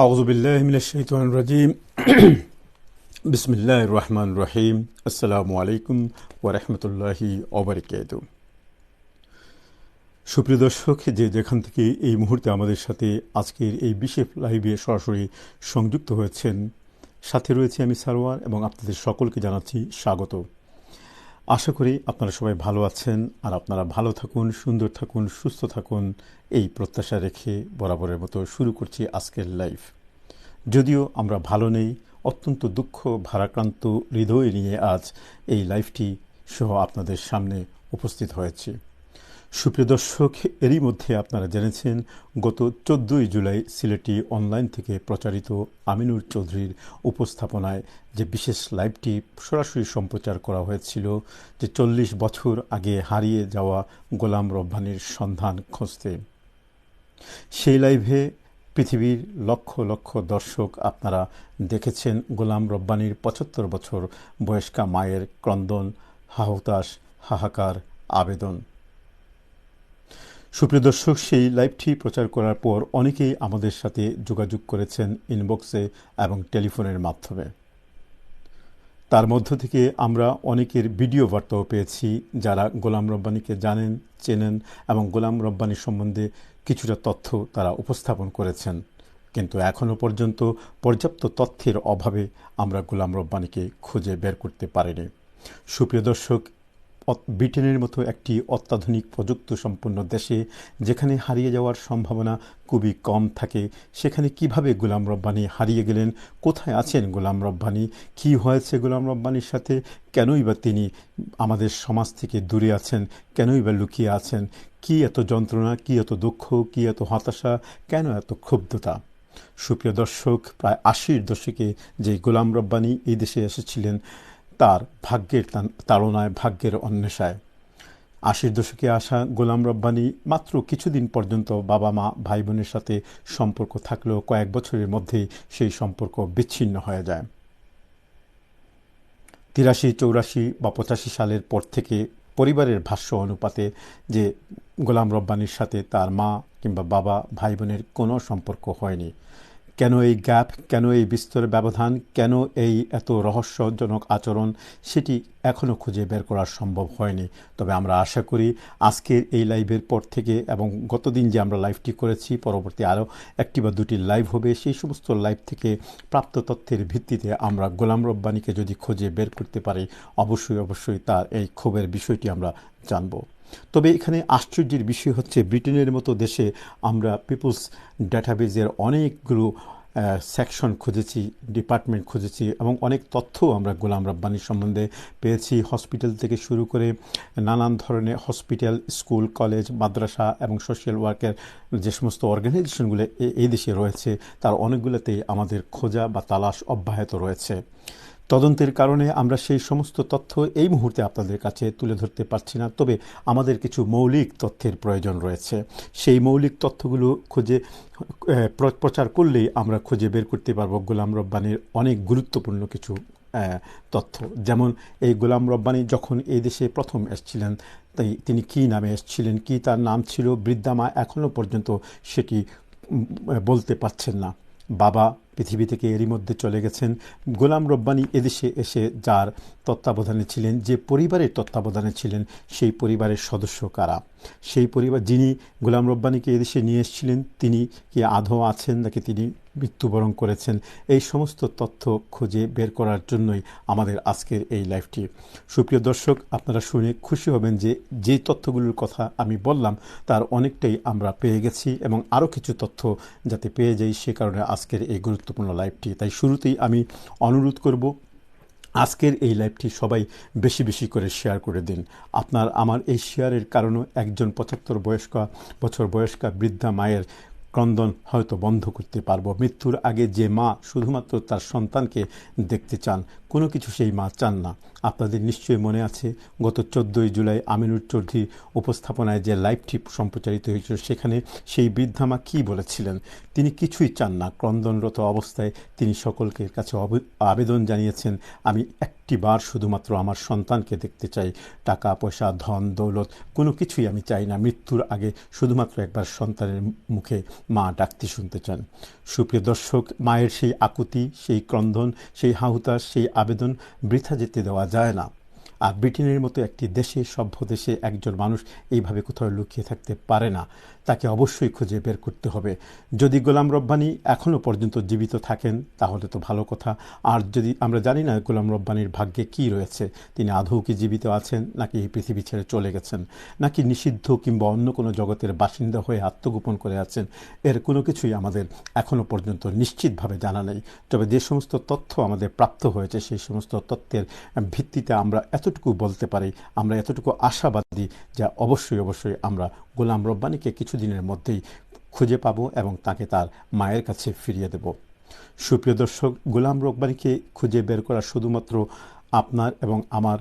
أعوذ بالله من الشيطان الرجيم بسم الله الرحمن الرحيم السلام عليكم ورحمة الله وبركاته সুপ্রিয় দর্শক, যেখান থেকে এই মুহূর্তে আমাদের সাথে আজকের এই বিশেষ লাইভে সরাসরি সংযুক্ত হয়েছেন, সাথে রয়েছে আমি সারোয়ার এবং আপনাদের সকলকে জানাচ্ছি স্বাগত। আশা করি আপনারা সবাই ভালো আছেন, আর আপনারা ভালো থাকুন, সুন্দর থাকুন, সুস্থ থাকুন, এই প্রত্যাশা রেখে বরাবরের মতো শুরু করছি আজকের লাইভ। যদিও আমরা ভালো নেই, অত্যন্ত দুঃখ ভারাক্রান্ত হৃদয় নিয়ে আজ এই লাইভটি সহ আপনাদের সামনে উপস্থিত হয়েছি। সুপ্রিয় দর্শক, এরই মধ্যে আপনারা জেনেছেন গত 14ই জুলাই সিলেটি অনলাইন থেকে প্রচারিত আমিনুর চৌধুরীর উপস্থাপনায় যে বিশেষ লাইভটি সরাসরি সম্প্রচার করা হয়েছিল, যে 40 বছর আগে হারিয়ে যাওয়া গোলাম রব্বানীর সন্ধান খুঁজতে। সেই লাইভে পৃথিবীর লক্ষ লক্ষ দর্শক আপনারা দেখেছেন গোলাম রব্বানীর 75 বছর বয়স্কা মায়ের ক্রন্দন, হাহুতাশ, হাহাকার, আবেদন। সুপ্রিয় দর্শক, সেই লাইভটি প্রচার করার পর অনেকেই আমাদের সাথে যোগাযোগ করেছেন ইনবক্সে এবং টেলিফোনের মাধ্যমে। তার মধ্য থেকে আমরা অনেকের ভিডিও বার্তাও পেয়েছি যারা গোলাম রব্বানীকে জানেন, চেনেন এবং গোলাম রব্বানী সম্বন্ধে কিছুটা তথ্য তারা উপস্থাপন করেছেন। কিন্তু এখনও পর্যন্ত পর্যাপ্ত তথ্যের অভাবে আমরা গোলাম রব্বানীকে খুঁজে বের করতে পারিনি। সুপ্রিয় দর্শক, ব্রিটেনের মতো একটি অত্যাধুনিক প্রযুক্তি সম্পন্ন দেশে যেখানে হারিয়ে যাওয়ার সম্ভাবনা খুবই কম থাকে, সেখানে কিভাবে গোলাম রব্বানী হারিয়ে গেলেন, কোথায় আছেন গোলাম রব্বানী, কী হয়েছে গোলাম রব্বানীর সাথে, কেনই বা তিনি আমাদের সমাজ থেকে দূরে আছেন, কেনই বা লুকিয়ে আছেন, কী এত যন্ত্রণা, কী এত দুঃখ, কী এত হতাশা, কেন এত ক্ষুব্ধতা। সুপ্রিয় দর্শক, প্রায় 80-র দশকে যে গোলাম রব্বানী এই দেশে এসেছিলেন তার ভাগ্যের তাড়নায়, ভাগ্যের অন্বেষায় 80-র দশকে আসা গোলাম রব্বানী মাত্র কিছুদিন পর্যন্ত বাবা মা ভাই বোনের সাথে সম্পর্ক থাকলেও কয়েক বছরের মধ্যেই সেই সম্পর্ক বিচ্ছিন্ন হয়ে যায়। 83, 84 বা 85 সালের পর থেকে পরিবারের ভাষ্য অনুপাতে যে গোলাম রব্বানীর সাথে তার মা কিংবা বাবা ভাই বোনের কোনো সম্পর্ক হয়নি। কেন এই গ্যাপ, কেন এই বিস্তর ব্যবধান, কেন এই এত রহস্যজনক আচরণ, সেটি এখনও খুঁজে বের করা সম্ভব হয়নি। তবে আমরা আশা করি আজকের এই লাইভের পর থেকে এবং গতদিন যে আমরা লাইভটি করেছি, পরবর্তী আরও 1টি বা 2টি লাইভ হবে, সেই সমস্ত লাইভ থেকে প্রাপ্ত তথ্যের ভিত্তিতে আমরা গোলাম রব্বানীকে যদি খুঁজে বের করতে পারি, অবশ্যই তার এই ক্ষোভের বিষয়টি আমরা জানব। তবে এখানে আশ্চর্যের বিষয় হচ্ছে, ব্রিটেনের মতো দেশে আমরা পিপলস ডেটাবেজের অনেকগুলো সেকশন খুঁজেছি, ডিপার্টমেন্ট খুঁজেছি এবং অনেক তথ্য আমরা গোলাম রব্বানী সম্বন্ধে পেয়েছি। হসপিটাল থেকে শুরু করে নানান ধরনের হসপিটাল, স্কুল, কলেজ, মাদ্রাসা এবং সোশ্যাল ওয়ার্কের যে সমস্ত অর্গানাইজেশনগুলো এই দেশে রয়েছে, তার অনেকগুলোতেই আমাদের খোঁজা বা তালাশ অব্যাহত রয়েছে। তদন্তের কারণে আমরা সেই সমস্ত তথ্য এই মুহূর্তে আপনাদের কাছে তুলে ধরতে পারছি না, তবে আমাদের কিছু মৌলিক তথ্যের প্রয়োজন রয়েছে। সেই মৌলিক তথ্যগুলো খুঁজে প্রচার করলেই আমরা খুঁজে বের করতে পারবো গোলাম রব্বানীর অনেক গুরুত্বপূর্ণ কিছু তথ্য। যেমন এই গোলাম রব্বানী যখন এই দেশে প্রথম এসেছিলেন, তাই তিনি কী নামে এসেছিলেন, কী তার নাম ছিল, বৃদ্ধা মা এখনও পর্যন্ত সেটি বলতে পারছেন না। বাবা পৃথিবী থেকে এরই মধ্যে চলে গেছেন। গোলাম রব্বানী এদেশে এসে যার তত্ত্বাবধানে ছিলেন, যে পরিবারের তত্ত্বাবধানে ছিলেন, সেই পরিবারের সদস্য কারা, সেই পরিবার যিনি গোলাম রব্বানীকে এদেশে নিয়ে এসেছিলেন তিনি কি আদৌ আছেন নাকি তিনি মৃত্যুবরণ করেছেন, এই সমস্ত তথ্য খুঁজে বের করার জন্যই আমাদের আজকের এই লাইভটি। সুপ্রিয় দর্শক, আপনারা শুনে খুশি হবেন যে যে তথ্যগুলোর কথা আমি বললাম তার অনেকটাই আমরা পেয়ে গেছি এবং আরও কিছু তথ্য যাতে পেয়ে যাই, সে কারণে আজকের এই গুরুত্বপূর্ণ লাইভটি। তাই শুরুতেই আমি অনুরোধ করব, আজকের এই লাইভটি সবাই বেশি বেশি করে শেয়ার করে দিন। আপনার আমার এই শেয়ারের কারণে একজন 75 বছর বয়স্কা বৃদ্ধা মায়ের ক্রন্দন হয়তো বন্ধ করতে পারবো। মৃত্যুর আগে যে মা শুধুমাত্র তার সন্তানকে দেখতে চান, কোনো কিছু সেই মা চান না। আপনাদের নিশ্চয়ই মনে আছে গত 14ই জুলাই আমিনুর চৌধুরী উপস্থাপনায় যে লাইভটি সম্প্রচারিত হয়েছিল, সেখানে সেই বৃদ্ধা মা কী বলেছিলেন। তিনি কিছুই চান না, ক্রন্দনরত অবস্থায় তিনি সকলকে কাছে আবেদন জানিয়েছেন, আমি একটি বার শুধুমাত্র আমার সন্তানকে দেখতে চাই, টাকা পয়সা, ধন দৌলত কোনো কিছুই আমি চাই না, মৃত্যুর আগে শুধুমাত্র একবার সন্তানের মুখে মা ডাকতে শুনতে চান। সুপ্রিয় দর্শক, মায়ের সেই আকুতি, সেই ক্রন্দন, সেই হাহুতাশ, সেই আবেদন বৃথা যেতে দেওয়া যায় না। আর ব্রিটেনের মতো একটি দেশে, সভ্য দেশে একজন মানুষ এইভাবে কোথাও লুকিয়ে থাকতে পারে না। তাকে অবশ্যই খুঁজে বের করতে হবে। যদি গোলাম রব্বানী এখনও পর্যন্ত জীবিত থাকেন তাহলে তো ভালো কথা। আর যদি আমরা জানি না গোলাম রব্বানীর ভাগ্যে কি রয়েছে, তিনি আদৌ কি জীবিত আছেন, নাকি এই পৃথিবী ছেড়ে চলে গেছেন, নাকি নিষিদ্ধ কিংবা অন্য কোনো জগতের বাসিন্দা হয়ে আত্মগোপন করে আছেন, এর কোনো কিছুই আমাদের এখনও পর্যন্ত নিশ্চিতভাবে জানা নেই। তবে যে সমস্ত তথ্য আমাদের প্রাপ্ত হয়েছে সেই সমস্ত তথ্যের ভিত্তিতে আমরা এতটুকু বলতে পারি, আমরা এতটুকু আশাবাদী যে অবশ্যই অবশ্যই আমরা গোলাম রব্বানীকে কিছুদিনের মধ্যেই খুঁজে পাব এবং তাকে তার মায়ের কাছে ফিরিয়ে দেব। সুপ্রিয় দর্শক, গোলাম রব্বানীকে খুঁজে বের করা শুধুমাত্র আপনার এবং আমার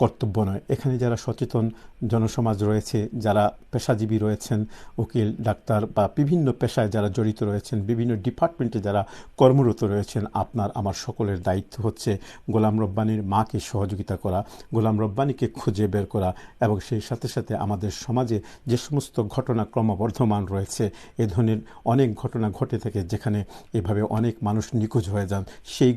কর্তব্য নয়। এখানে যারা সচেতন জনসমাজ রয়েছে, যারা পেশাজীবী রয়েছেন, উকিল, ডাক্তার বা বিভিন্ন পেশায় যারা জড়িত রয়েছেন, বিভিন্ন ডিপার্টমেন্টে যারা কর্মরত রয়েছেন, আপনার আমার সকলের দায়িত্ব হচ্ছে গোলাম রব্বানীর মাকে সহযোগিতা করা, গোলাম রব্বানীকে খুঁজে বের করা এবং সেই সাথে সাথে আমাদের সমাজে যে সমস্ত ঘটনা ক্রমবর্ধমান রয়েছে, এ ধরনের অনেক ঘটনা ঘটে থাকে যেখানে এভাবে অনেক মানুষ নিখোঁজ হয়ে যান, সেই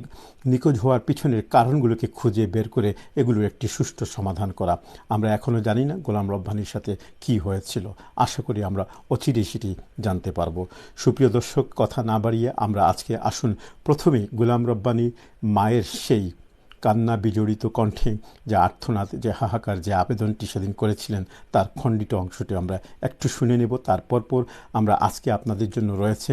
নিখোঁজ হওয়ার পিছনের কারণগুলোকে খুঁজে বের করে এগুলোর একটি সুষ্ঠু সমাধান করা। আমরা এখনও জানি না গোলাম রব্বানীর সাথে কি হয়েছিল, আশা করি আমরা অচিরেই সেটি জানতে পারব। সুপ্রিয় দর্শক, কথা না বাড়িয়ে আমরা আজকে আসুন প্রথমেই গোলাম রব্বানী মায়ের সেই কান্না বিজড়িত কণ্ঠে যে আর্তনাদ, যে হাহাকার, যে আবেদনটি সেদিন করেছিলেন তার খণ্ডিত অংশটি আমরা একটু শুনে নেব। তারপর আমরা আজকে আপনাদের জন্য রয়েছে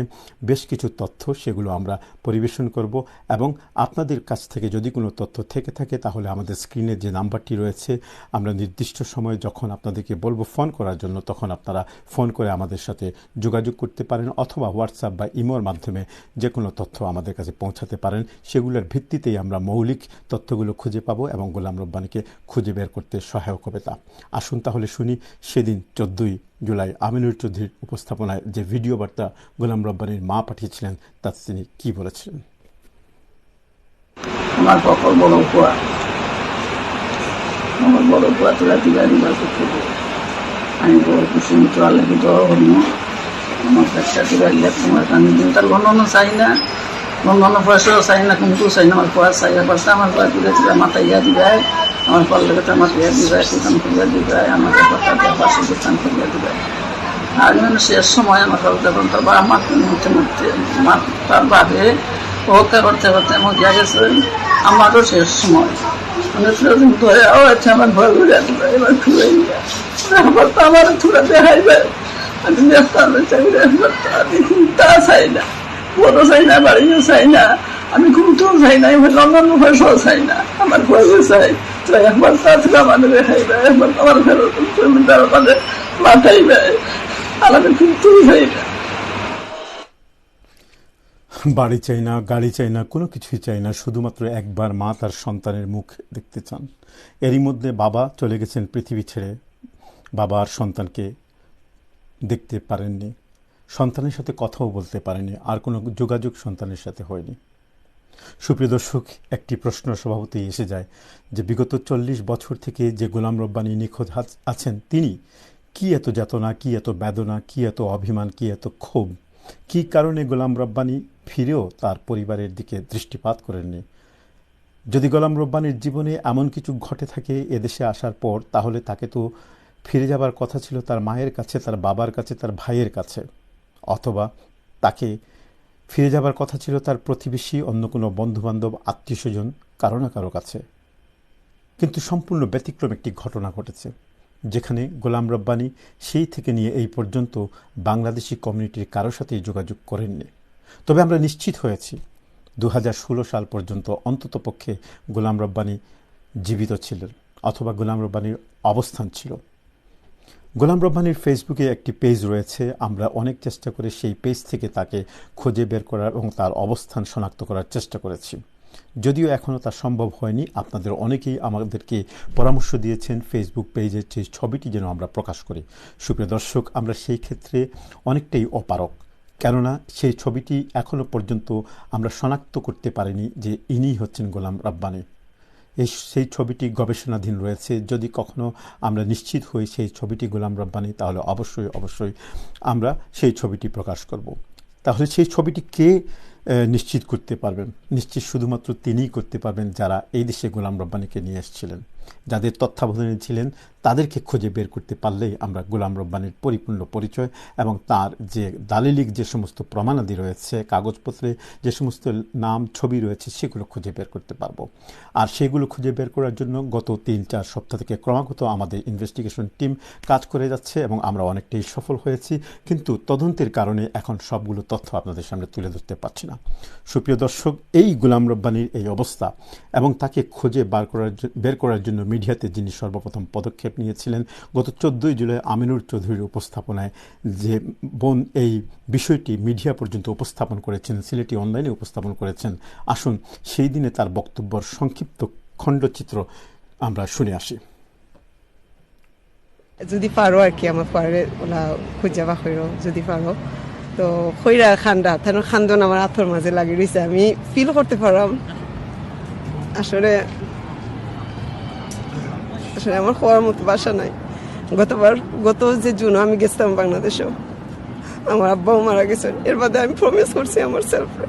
বেশ কিছু তথ্য, সেগুলো আমরা পরিবেশন করব এবং আপনাদের কাছ থেকে যদি কোনো তথ্য থেকে থাকে তাহলে আমাদের স্ক্রিনে যে নাম্বারটি রয়েছে, আমরা নির্দিষ্ট সময়ে যখন আপনাদেরকে বলবো ফোন করার জন্য তখন আপনারা ফোন করে আমাদের সাথে যোগাযোগ করতে পারেন, অথবা হোয়াটসঅ্যাপ বা ইমোর মাধ্যমে যে কোনো তথ্য আমাদের কাছে পৌঁছাতে পারেন। সেগুলোর ভিত্তিতেই আমরা মৌলিক তথ্যগুলো খুঁজে পাবো এবং গোলাম রব্বানীকে খুঁজে বের করতে সহায়ক হবে তা। আসুন তাহলে শুনি সেদিন 14ই জুলাই আমিনুর চৌধুরীর উপস্থাপনায় যে ভিডিও বার্তা গোলাম রব্বানীর মা পাঠিয়েছিলেন তাতে তিনি কি বলেছিলেন। আমার কখন বড় উপহার, আমার বড় উপহার তোরা দিবা দিবার করতে আমি বড় খুশি তো আল্লাহকে দেওয়া হল। আমার কাছে তোরা গিয়ে তোমার আমি দিন তার গণনা চাই না, গণনা পয়সাও চাই না, কিন্তু চাই না, আমার পয়সা চাই পারছে আমার পয়সা তুলে তুলে মাথায় ইয়া দিবাই, আমার পল্লেকে আমার ইয়া দিবাই, দোকান করিয়া দিবাই, আমার কথা পাশে দোকান করিয়া দিবাই। আর মানে শেষ সময় আমার যখন তার বা আমার মধ্যে মধ্যে তার বাদে হত্যা করতে করতে আমার গিয়া গেছে, আমারও শেষ সময় মানে ধরে আছে আমার ভয় ঘুরে দিবে, এবার ঘুরে আবার তো আমার থুড়া দেখাইবে। আমি আমি ঘুমটা চাই না, বড় চাই না, বাড়িও চাই না, আমি ঘুমতেও চাই না, এবার অন্যান্য পয়সাও চাই না, আমার ভয়ও চাই। তো একবার তাছাড়া আমাদের দেখাইবে, একবার আমার ফেরত আমাদের মাথাইবে, আর আমি ঘুমতেও চাই না। বাড়ি চাই না, গাড়ি চাই না, কোনো কিছুই চাই না, শুধুমাত্র একবার মা তার সন্তানের মুখ দেখতে চান। এরই মধ্যে বাবা চলে গেছেন পৃথিবী ছেড়ে, বাবা আর সন্তানকে দেখতে পারেননি, সন্তানের সাথে কথাও বলতে পারেনি, আর কোনো যোগাযোগ সন্তানের সাথে হয়নি। সুপ্রিয় দর্শক, একটি প্রশ্ন স্বভাবতই এসে যায় যে বিগত 40 বছর থেকে যে গোলাম রব্বানী নিখোঁজ আছেন, তিনি কি এত যাতনা, কি এত বেদনা, কি এত অভিমান, কি এত ক্ষোভ, কি কারণে গোলাম রব্বানী ফিরেও তার পরিবারের দিকে দৃষ্টিপাত করেননি? যদি গোলাম রব্বানীর জীবনে এমন কিছু ঘটে থাকে এদেশে আসার পর, তাহলে তাকে তো ফিরে যাবার কথা ছিল তার মায়ের কাছে, তার বাবার কাছে, তার ভাইয়ের কাছে, অথবা তাকে ফিরে যাবার কথা ছিল তার প্রতিবেশী, অন্য কোনো বন্ধুবান্ধব, আত্মীয় স্বজন, কারো না কারো কাছে। কিন্তু সম্পূর্ণ ব্যতিক্রম একটি ঘটনা ঘটেছে, যেখানে গোলাম রব্বানী সেই থেকে নিয়ে এই পর্যন্ত বাংলাদেশি কমিউনিটির কারো সাথেই যোগাযোগ করেননি। তবে আমরা নিশ্চিত হয়েছি 2016 সাল পর্যন্ত অন্ততপক্ষে গোলাম রব্বানী জীবিত ছিলেন, অথবা গোলাম রব্বানীর অবস্থান ছিল। গোলাম রব্বানীর ফেসবুকে একটি পেজ রয়েছে, আমরা অনেক চেষ্টা করে সেই পেজ থেকে তাকে খুঁজে বের করার এবং তার অবস্থান শনাক্ত করার চেষ্টা করেছি, যদিও এখনও তা সম্ভব হয়নি। আপনাদের অনেকেই আমাদেরকে পরামর্শ দিয়েছেন ফেসবুক পেজের যে ছবিটি যেন আমরা প্রকাশ করি। সুপ্রিয় দর্শক, আমরা সেই ক্ষেত্রে অনেকটাই অপারগ, কেননা সেই ছবিটি এখনও পর্যন্ত আমরা শনাক্ত করতে পারিনি যে ইনি হচ্ছেন গোলাম রব্বানী। সেই ছবিটি গবেষণাধীন রয়েছে। যদি কখনো আমরা নিশ্চিত হই সেই ছবিটি গোলাম রব্বানী, তাহলে অবশ্যই অবশ্যই আমরা সেই ছবিটি প্রকাশ করব। তাহলে সেই ছবিটি কে নিশ্চিত করতে পারবেন? নিশ্চিত শুধুমাত্র তিনিই করতে পারবেন যারা এই দেশে গোলাম রব্বানীকে নিয়ে এসেছিলেন, যাদের তত্ত্বাবধানে ছিলেন। তাদেরকে খুঁজে বের করতে পারলেই আমরা গোলাম রব্বানীর পরিপূর্ণ পরিচয় এবং তার যে দালিলিক যে সমস্ত প্রমাণাদি রয়েছে, কাগজপত্রে যে সমস্ত নাম ছবি রয়েছে, সেগুলো খুঁজে বের করতে পারবো। আর সেগুলো খুঁজে বের করার জন্য গত 3-4 সপ্তাহ থেকে ক্রমাগত আমাদের ইনভেস্টিগেশন টিম কাজ করে যাচ্ছে এবং আমরা অনেকটাই সফল হয়েছি। কিন্তু তদন্তের কারণে এখন সবগুলো তথ্য আপনাদের সামনে তুলে ধরতে পারছি না। সুপ্রিয় দর্শক, এই গোলাম রব্বানীর এই অবস্থা এবং তাকে খুঁজে বের করার জন্য মিডিয়াতে যিনি সর্বপ্রথম পদক্ষেপ নিয়েছিলেন, গত 14 জুলাই আমিনুর চৌধুরীর উপস্থাপনায় যে বোন এই বিষয়টি মিডিয়া পর্যন্ত উপস্থাপন করেছেন, সিলেটি অনলাইনে উপস্থাপন করেছেন। আসুন সেই দিনে তার বক্তব্যের সংক্ষিপ্ত খণ্ডচিত্র আমরা শুনে আসি। যদি পারো আর কি আমার পরে ওলা খুঁজাবা হইরো যদি পারো তো খৈরা খান্ডা তেন খান্দন আমার আথর মাঝে লাগি রয়েছে, আমি ফিল করতে পারাম। আসলে আসলে আমার হওয়ার মতো বাসা নাই। গত যে জুন আমি গেছিলাম বাংলাদেশেও, আমার আব্বাও মারা গেছেন। এর বাদে আমি প্রমিস করছি আমার সেলফে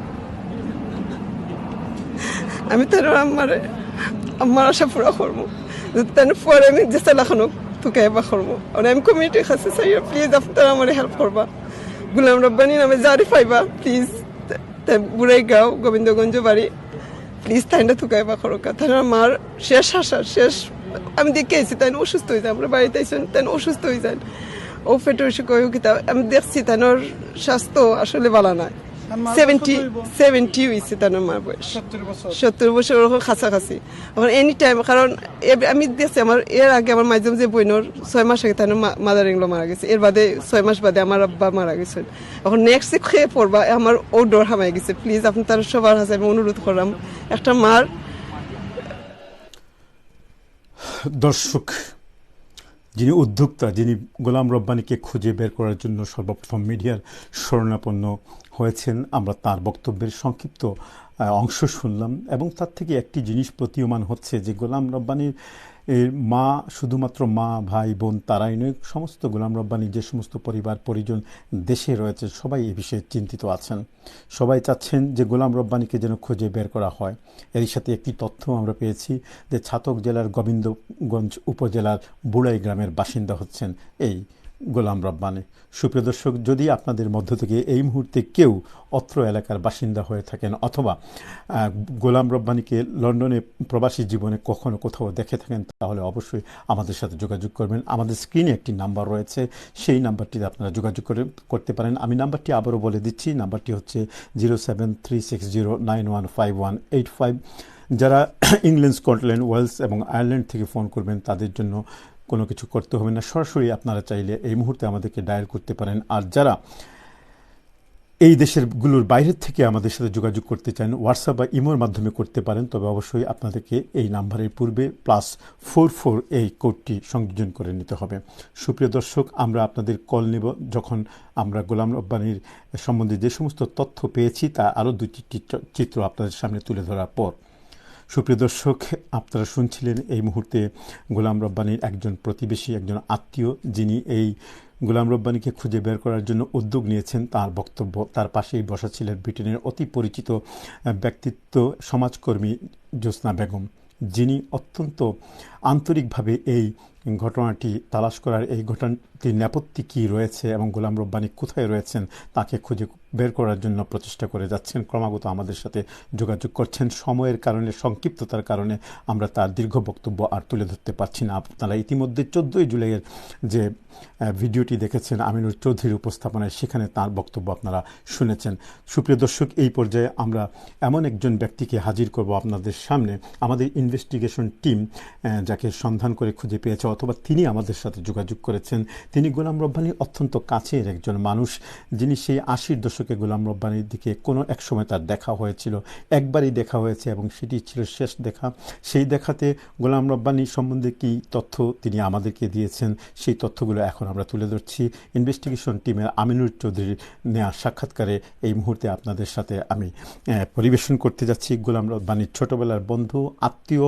আমি তেন আমার আশা পুরা করবো, তেন পরে আমি যে চালাখানো তোকে এবার করবো। আর আমি কমিউনিটির কাছে চাই প্লিজ আপনারা আমার হেল্প করবা। গোলাম রব্বানী নামে জারি পাইবা প্লিজ, বুড়াইগাঁও গোবিন্দগঞ্জ বাড়ি, প্লিজ তাইটা তোকে এবার করো। তাই আমার শেষ আশা শেষ আমি দেখে আইছি তাই অসুস্থ হয়ে যায়, আমরা বাড়িতে আইসেন তাই অসুস্থ হয়ে যান। ও ফেটোর কয়েও কিতাব আমি দেখছি তানোর স্বাস্থ্য আসলে ভালো নয়। 70 হয়েছে তার মার বয়স, 70 বছর ওরকম কাছাকাছি। এখন এনি টাইম, কারণ আমি দেখছি আমার এর আগে আমার মাঝে যে বইনোর 6 মাস আগে তার মাদার ইংলো মারা গেছে, এর বাদে 6 মাস বাদে আমার আব্বা মারা গেছেন। এখন নেক্সট খেয়ে পড়বা আমার ও ডোর হামাই গেছে। প্লিজ আপনি তার সবার কাছে আমি অনুরোধ করলাম, একটা মার। দর্শক, যিনি উদ্যোক্তা, যিনি গোলাম রব্বানীকে খুঁজে বের করার জন্য সর্বপ্রথম মিডিয়ার শরণাপন্ন হয়েছেন, আমরা তার বক্তব্যের সংক্ষিপ্ত অংশ শুনলাম এবং তার থেকে একটি জিনিস প্রতীয়মান হচ্ছে যে গোলাম রব্বানীর এর মা, শুধুমাত্র মা, ভাই, বোন তারাই নয়, সমস্ত গোলাম রব্বানীর যে সমস্ত পরিবার পরিজন দেশে রয়েছে সবাই এ বিষয়ে চিন্তিত আছেন। সবাই চাচ্ছেন যে গোলাম রব্বানীকে যেন খুঁজে বের করা হয়। এর সাথে একটি তথ্য আমরা পেয়েছি যে ছাতক জেলার গোবিন্দগঞ্জ উপজেলার বুড়াই গ্রামের বাসিন্দা হচ্ছেন এই গোলাম রব্বানী। সুপ্রিয় দর্শক, যদি আপনাদের মধ্য থেকে এই মুহূর্তে কেউ অত্র এলাকার বাসিন্দা হয়ে থাকেন অথবা গোলাম রব্বানীকে লন্ডনে প্রবাসী জীবনে কখনো কোথাও দেখে থাকেন, তাহলে অবশ্যই আমাদের সাথে যোগাযোগ করবেন। আমাদের স্ক্রিনে একটি নাম্বার রয়েছে, সেই নাম্বারটিতে আপনারা যোগাযোগ করতে পারেন। আমি নাম্বারটি আবারও বলে দিচ্ছি, নাম্বারটি হচ্ছে 07360915185। যারা ইংল্যান্ড, স্কটল্যান্ড, ওয়েলস এবং আয়ারল্যান্ড থেকে ফোন করবেন তাদের জন্য কোনো কিছু করতে হবে না, সরাসরি আপনারা চাইলে এই মুহূর্তে আমাদেরকে ডায়াল করতে পারেন। আর যারা এই দেশেরগুলোর বাইরের থেকে আমাদের সাথে যোগাযোগ করতে চান, হোয়াটসঅ্যাপ বা ইমোর মাধ্যমে করতে পারেন, তবে অবশ্যই আপনাদেরকে এই নাম্বারের পূর্বে +44 এই কোডটি সংযোজন করে নিতে হবে। সুপ্রিয় দর্শক, আমরা আপনাদের কল নেব যখন আমরা গোলাম রব্বানীর সম্বন্ধে যে সমস্ত তথ্য পেয়েছি তা আরও 2টি চিত্র আপনাদের সামনে তুলে ধরার পর। সুপ্রিয় দর্শক, আপনারা শুনছিলেন এই মুহূর্তে গোলাম রব্বানীর একজন প্রতিবেশী, একজন আত্মীয়, যিনি এই গোলাম রব্বানীকে খুঁজে বের করার জন্য উদ্যোগ নিয়েছেন, তার বক্তব্য। তার পাশেই বসা ছিলেন ব্রিটেনের অতি পরিচিত ব্যক্তিত্ব সমাজকর্মী জ্যোৎস্না বেগম, যিনি অত্যন্ত আন্তরিকভাবে এই ঘটনাটি তালাশ করার, এই ঘটনাটির নেপথ্যে কী রয়েছে এবং গোলাম রব্বানী কোথায় রয়েছেন তাকে খুঁজে বের করার জন্য প্রচেষ্টা করে যাচ্ছেন। ক্রমাগত আমাদের সাথে যোগাযোগ করছেন। সময়ের কারণে, সংক্ষিপ্ততার কারণে আমরা তার দীর্ঘ বক্তব্য আর তুলে ধরতে পারছি না। আপনারা ইতিমধ্যে 14 জুলাইয়ের যে ভিডিওটি দেখেছেন আমিনুর চৌধুরীর উপস্থাপনায়, সেখানে তার বক্তব্য আপনারা শুনেছেন। সুপ্রিয় দর্শক, এই পর্যায়ে আমরা এমন একজন ব্যক্তিকে হাজির করব আপনাদের সামনে, আমাদের ইনভেস্টিগেশন টিম যাকে সন্ধান করে খুঁজে পেয়েছে অথবা তিনি আমাদের সাথে যোগাযোগ করেছেন। তিনি গোলাম রব্বানীর অত্যন্ত কাছের একজন মানুষ, যিনি সেই 80-র দশকে গোলাম রব্বানীর দিকে কোনো এক সময় তার দেখা হয়েছিল, একবারই দেখা হয়েছে এবং সেটি ছিল শেষ দেখা। সেই দেখাতে গোলাম রব্বানী সম্বন্ধে কী তথ্য তিনি আমাদেরকে দিয়েছেন, সেই তথ্যগুলো এখন আমরা তুলে ধরছি। ইনভেস্টিগেশন টিমের আমিনুর চৌধুরীর নেওয়া সাক্ষাৎকারে এই মুহূর্তে আপনাদের সাথে আমি পরিবেশন করতে যাচ্ছি। গোলাম রব্বানীর ছোটবেলার বন্ধু, আত্মীয়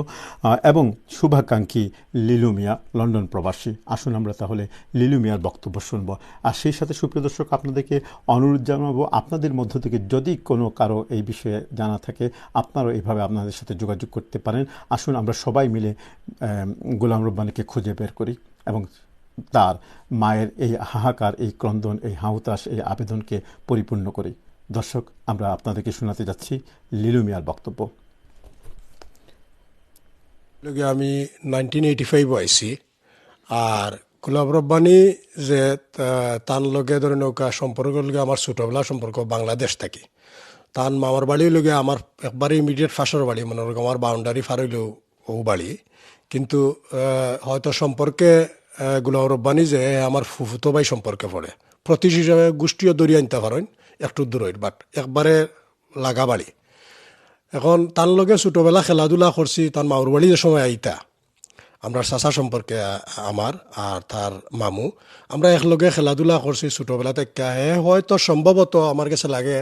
এবং শুভাকাঙ্ক্ষী লিলু মিয়া, লন্ডন প্রবাসী। আসুন আমরা তাহলে লিলু মিয়ার বক্তব্য শুনব। আর সেই সাথে সুপ্রিয় দর্শক, আপনাদেরকে অনুরোধ জানাবো, আপনাদের মধ্য থেকে যদি কোনো কারো এই বিষয়ে জানা থাকে, আপনারাও এইভাবে আপনাদের সাথে যোগাযোগ করতে পারেন। আসুন আমরা সবাই মিলে গোলাম রব্বানীকে খুঁজে বের করি এবং তার মায়ের এই হাহাকার, এই ক্রন্দন, এই হাহুতাশ, এই আবেদনকে পরিপূর্ণ করি। দর্শক, আমরা আপনাদেরকে শোনাতে যাচ্ছি লিলু মিয়ার বক্তব্য। আমি 1985 আইছি, আর গোলাম রব্বানী যে তার লগে ধরে নৌকা সম্পর্ক লগে আমার ছোটবেলা সম্পর্ক বাংলাদেশ থাকি। তার মামার বাড়ি লগে আমার একবারে ইমিডিয়েট ফাঁসর বাড়ি, মনে করি আমার বাউন্ডারি ফার হইলেও ও বাড়ি, কিন্তু হয়তো সম্পর্কে গোলাম রব্বানী যে আমার ফুফুতো ভাই সম্পর্কে পড়ে, প্রতি হিসাবে গোষ্ঠীও দরিয়া আনতে পারেন একটু দূরের, বাট একবারে লাগা বাড়ি। এখন তার লগে ছোটবেলা খেলাধুলা করছি, তার মামুর বাড়ি যে সময় আইতা, আমরা চাচা সম্পর্কে আমার আর তার মামু, আমরা একলগে খেলাধুলা করছি ছোটবেলা থেকে। হয়তো সম্ভবত আমার কাছে লাগে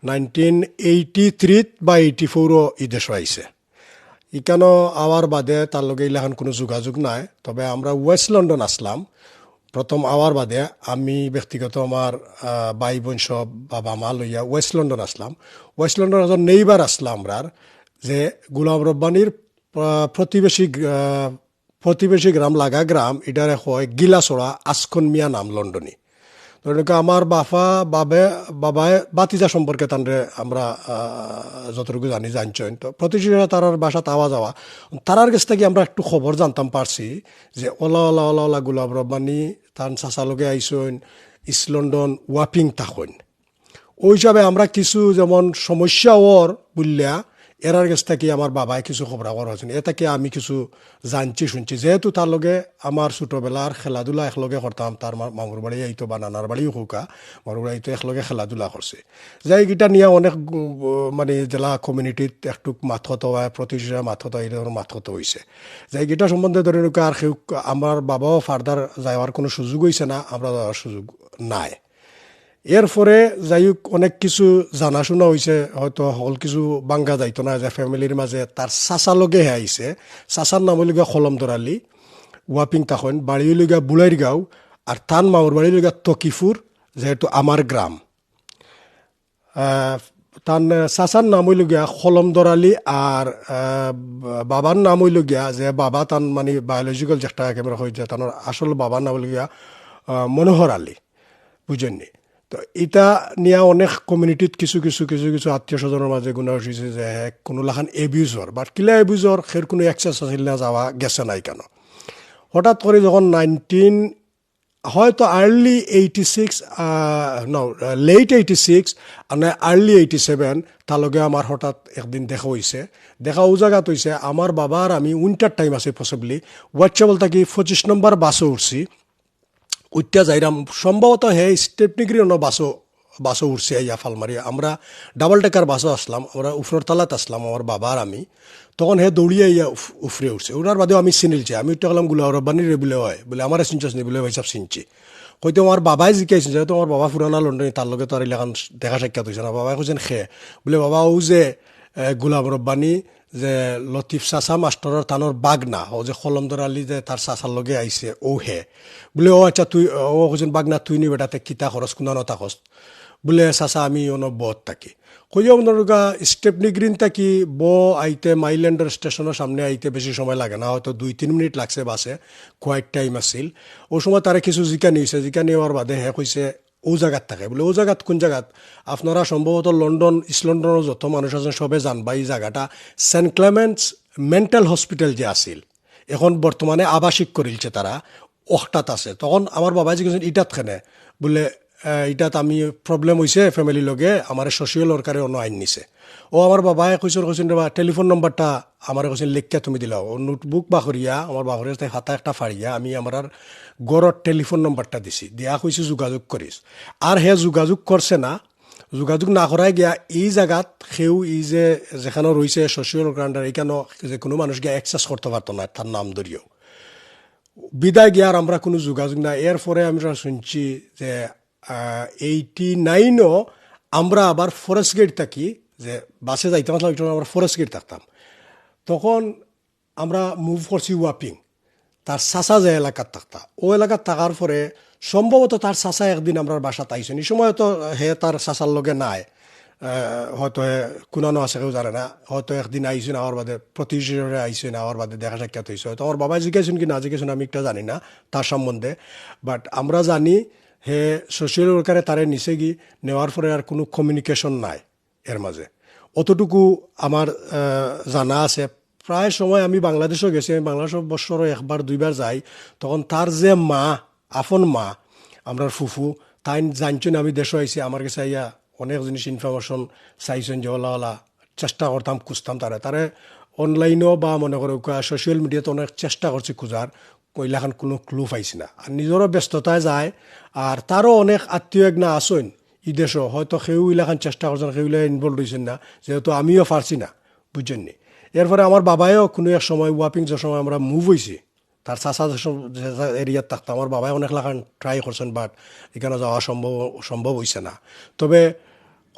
1983 বা 84 এই দেশ আইছে। ইকানো আওয়ার বাদে তার লগে ইলাখান কোনো যোগাযোগ নাই। তবে আমরা ওয়েস্ট লন্ডন আসলাম প্রথম আওয়ার বাদে, আমি ব্যক্তিগত আমার ভাই বোন সব বাবা মা লইয়া ওয়েস্ট লন্ডন আসলাম। ওয়েস্ট লন্ডন একজন নেইবার আসলাম আমরার, যে গোলাম রব্বানীর প্রতিবেশী গ্রাম লাগা গ্রাম, এটারে হয় গিলাছড়া আসকন মিয়া নাম লন্ডনী। আমার বাবায় বাতিজা সম্পর্কে তানরে আমরা যতটুকু জানছেন, তো প্রতিবেশী তারার বাসা তাওয়া যাওয়া, তারার কাছ থেকে আমরা একটু খবর জানতাম পারছি যে OLA OLA OLA OLA Golam Rabbani তার চাচালগে আইসন ইস্ট লন্ডন ওয়াপিং থাকুন। ওই হিসাবে আমরা কিছু যেমন সমস্যা ওর বললিয়া এরার কাছ থেকে আমার বাবায় কিছু খবর হয়েছেন, এ থেকে আমি কিছু জানছি শুনছি। যেহেতু তার লগে আমার ছোটবেলার খেলাধুলা একলগে করতাম, তার মামুর বাড়ি আইতো বা নানার বাড়িও হোকা, মামুর বাড়ি আইতো, একলগে খেলাধুলা করছে। যাই গিটা নিয়ে অনেক মানে জেলা কমিউনিটিত একটু মাথত হয়, প্রতিষ্ঠা মাথত এই ধরনের মাথত হয়েছে। যাই গিটা সম্বন্ধে ধরে নোকা আর কেউ, আমার বাবাও ফার্দার যাওয়ার কোনো সুযোগ হয়েছে না, আমরা যাওয়ার সুযোগ নাই। এরপরে যাই হোক অনেক কিছু জানাশোনা হয়েছে, হয়তো হল কিছু বাঙ্গা যাইতো না, যে ফ্যামিলির মাঝে তার চাচা লগে হে আইছে। চাচার নাম হইলগা কলমদর আলী, ওয়াপিং তাখন, বাড়ি হইলগা বুলাইর গাঁও, আর তান মামুর বাড়ি হইলগা তকিফুর, যেহেতু আমার গ্রাম। তার চাচার নাম হইলগিয়া কলমদর আলী, আর বাবার নাম হইলগিয়া, যে বাবা তান মানে বায়োলজিক্যাল যেটা একেবারে হয়েছে, তার আসল বাবার নাম হইলগিয়া মনোহর আলী, বুঝেননি? তো এটা নিয়ে অনেক কমিউনিটিত কিছু কিছু কিছু কিছু আত্মীয় স্বজনের মাঝে গুণা উঠিছে যে কোনো লাখান এবিউজর, বাট কিলা এবিউজর সের কোনো এক্সেস আছিল না, যাওয়া গেছে নাই কেন। হঠাৎ করে যখন হয়তো আর্লি 86 লেট 86 মানে আর্লি 87 তার লগে আমার হঠাৎ একদিন দেখা হয়েছে। দেখা ও জায়গাত হয়েছে আমার বাবার, আমি উইন্টার টাইম আছে পসিবলি, হোয়াটসঅ্যাপল থাকি 25 নম্বর বাসও উঠছি। উঠতে যাইরাম সম্ভবত হে স্টেপনিগ্রি অন্য বাসও উঠছে ইয়া ফালমারি। আমরা ডাবল টেকার বাসও আসলাম, আমরা উফরর তালাত আসলাম আমার বাবার আমি, তখন হে দৌড়িয়ে ইয়া উফরে উঠছে। ওনার বাদেও আমি চিনিলছি, আমি উঠতে গেলাম গোলাম রব্বানির বলে হয়, বলে আমার চিনছস নি বলে হিসাব চিনছি। হয়তো আমার বাবাই জিজ্ঞাসা, যেহেতু আমার বাবা পুরানা লন্ডনে, তার লগে তো আর এলাকান দেখা সাক্ষাৎ হয়েছে না। বাবাই কৈছেন খে, বলে বাবা ও যে গোলাম রব্বানি যে লতিফ চাচা মাস্টরের তানোর বাগনা, ও যে কলমদর আলী যে তার চাচার লগে আইছে ও হে, বলে ও আচ্ছা তুই ও কৈছেন বাগনা তুই নি বেটাতে কিতা খরচ কোনা নতা খরচ, বলে চাচা আমি অনো বত থাকি। কইয়া ওনারা স্টেপনি গ্রিন থাকি আইতে মাইল্যান্ডার স্টেশনের সামনে আইতে বেশি সময় লাগে না, হয়তো 2-3 মিনিট লাগছে বাসে, কোয়াইট টাইম আছিল। ও সময় তারা কিছু জিকানি হয়েছে, জিকানি হওয়ার বাদে হে কইছে ও জায়গাত থাকে, বলে ও জায়গাত কোন জায়গাত, আপনারা সম্ভবত লন্ডন ইস্ট লন্ডনের যত মানুষ আছেন সবে জানবা এই জায়গাটা সেন্ট ক্লেমেন্টস মেন্টাল হসপিটাল যে আছিল, এখন বর্তমানে আবাসিক করিলছে তারা, ওটাত আছে। তখন আমার বাবাই জিজ্ঞেস ইটাত খেনে, বলে ইটাত আমি প্রবলেম হয়েছে ফ্যামিলির লগে, আমার সোশিয়াল ওয়ার্কারে অন্য আইন নিছে। ও আমার বাবাই কৈছেন বা টেলিফোন নম্বরটা আমার কৈছেন লিখিয়া তুমি দিলাও, ও নোটবুক বাহরিয়া আমার বাহরের হাতা একটা ফাড়িয়া আমি আমার গড়ের টেলিফোন নম্বরটা দিছি, দিয়া কইছি যোগাযোগ করিস। আর হে যোগাযোগ করছে না, যোগাযোগ না করাই গিয়া এই জায়গাত সেও এই যে যেখানে রয়েছে সোশিয়াল ওয়ার্কার, এইখানে যে কোনো মানুষ গিয়া অ্যাক্সেস করতে পারতো না তার নাম ধরিয়েও। বিদায় গিয়ার আমরা কোনো যোগাযোগ না। এরপরে আমরা শুনছি যে 89ও আমরা আবার ফরেস্ট গেট থাকি, যে বাসে যাইতাম আমরা ফরেস্ট গেট থাকতাম, তখন আমরা মুভ করছি ওয়াপিং। তার চাচা যে এলাকাত থাকতা ও এলাকাত থাকার পরে সম্ভবত তার চাচা একদিন আমরা বাসাত আইসেন এই সময় তো হে তার চাচার লগে নাই হয়তো কোনানো আছে কেউ জানে না হয়তো একদিন আইসেন আমার বাদে প্রতিশোধে আইসেন আমার বাদে দেখা সাক্ষাৎ হয়েছে হয়তো আমার বাবা জিজ্ঞাসেন কি না জিজ্ঞাসেন আমি একটা জানি না তার সম্বন্ধে বাট আমরা জানি হে সোশ্যাল ওয়ার্কারে তারে নিচে গিয়ে নেওয়ার পরে আর কোনো কমিউনিকেশন নাই এর মাঝে অতটুকু আমার জানা আছে প্রায় সময় আমি বাংলাদেশও গেছি আমি বাংলাদেশ বছরও একবার দুইবার যাই তখন তার যে মা আপন মা আমরা ফুফু তাই জানছেন আমি দেশে আইসি আমার কাছে আইয়া অনেক জিনিস ইনফরমেশন চাইছেন যে ওলা চেষ্টা করতাম খুঁজতাম তারে অনলাইনেও বা মনে করো সোশ্যাল মিডিয়াতে অনেক চেষ্টা করছি খোঁজার কইলাখান কোনো ক্লু পাইছি না আর নিজেরও ব্যস্ততায় যায় আর তারও অনেক আত্মীয় একনা আসেন ই দেশও হয়তো সেও ইলাখান চেষ্টা করছেন সেগুলো ইনভলভ হয়েছেন না যেহেতু আমিও পারছি না বুঝছেন নি এরপরে আমার বাবাও কোনো এক সময় ওয়াপিং যে সময় আমরা মুভ হয়েছি তার চাষা এরিয়াত থাকতো আমার বাবাই অনেক লাখান ট্রাই করছেন বাট এখানে যাওয়া সম্ভব হয়েছে না তবে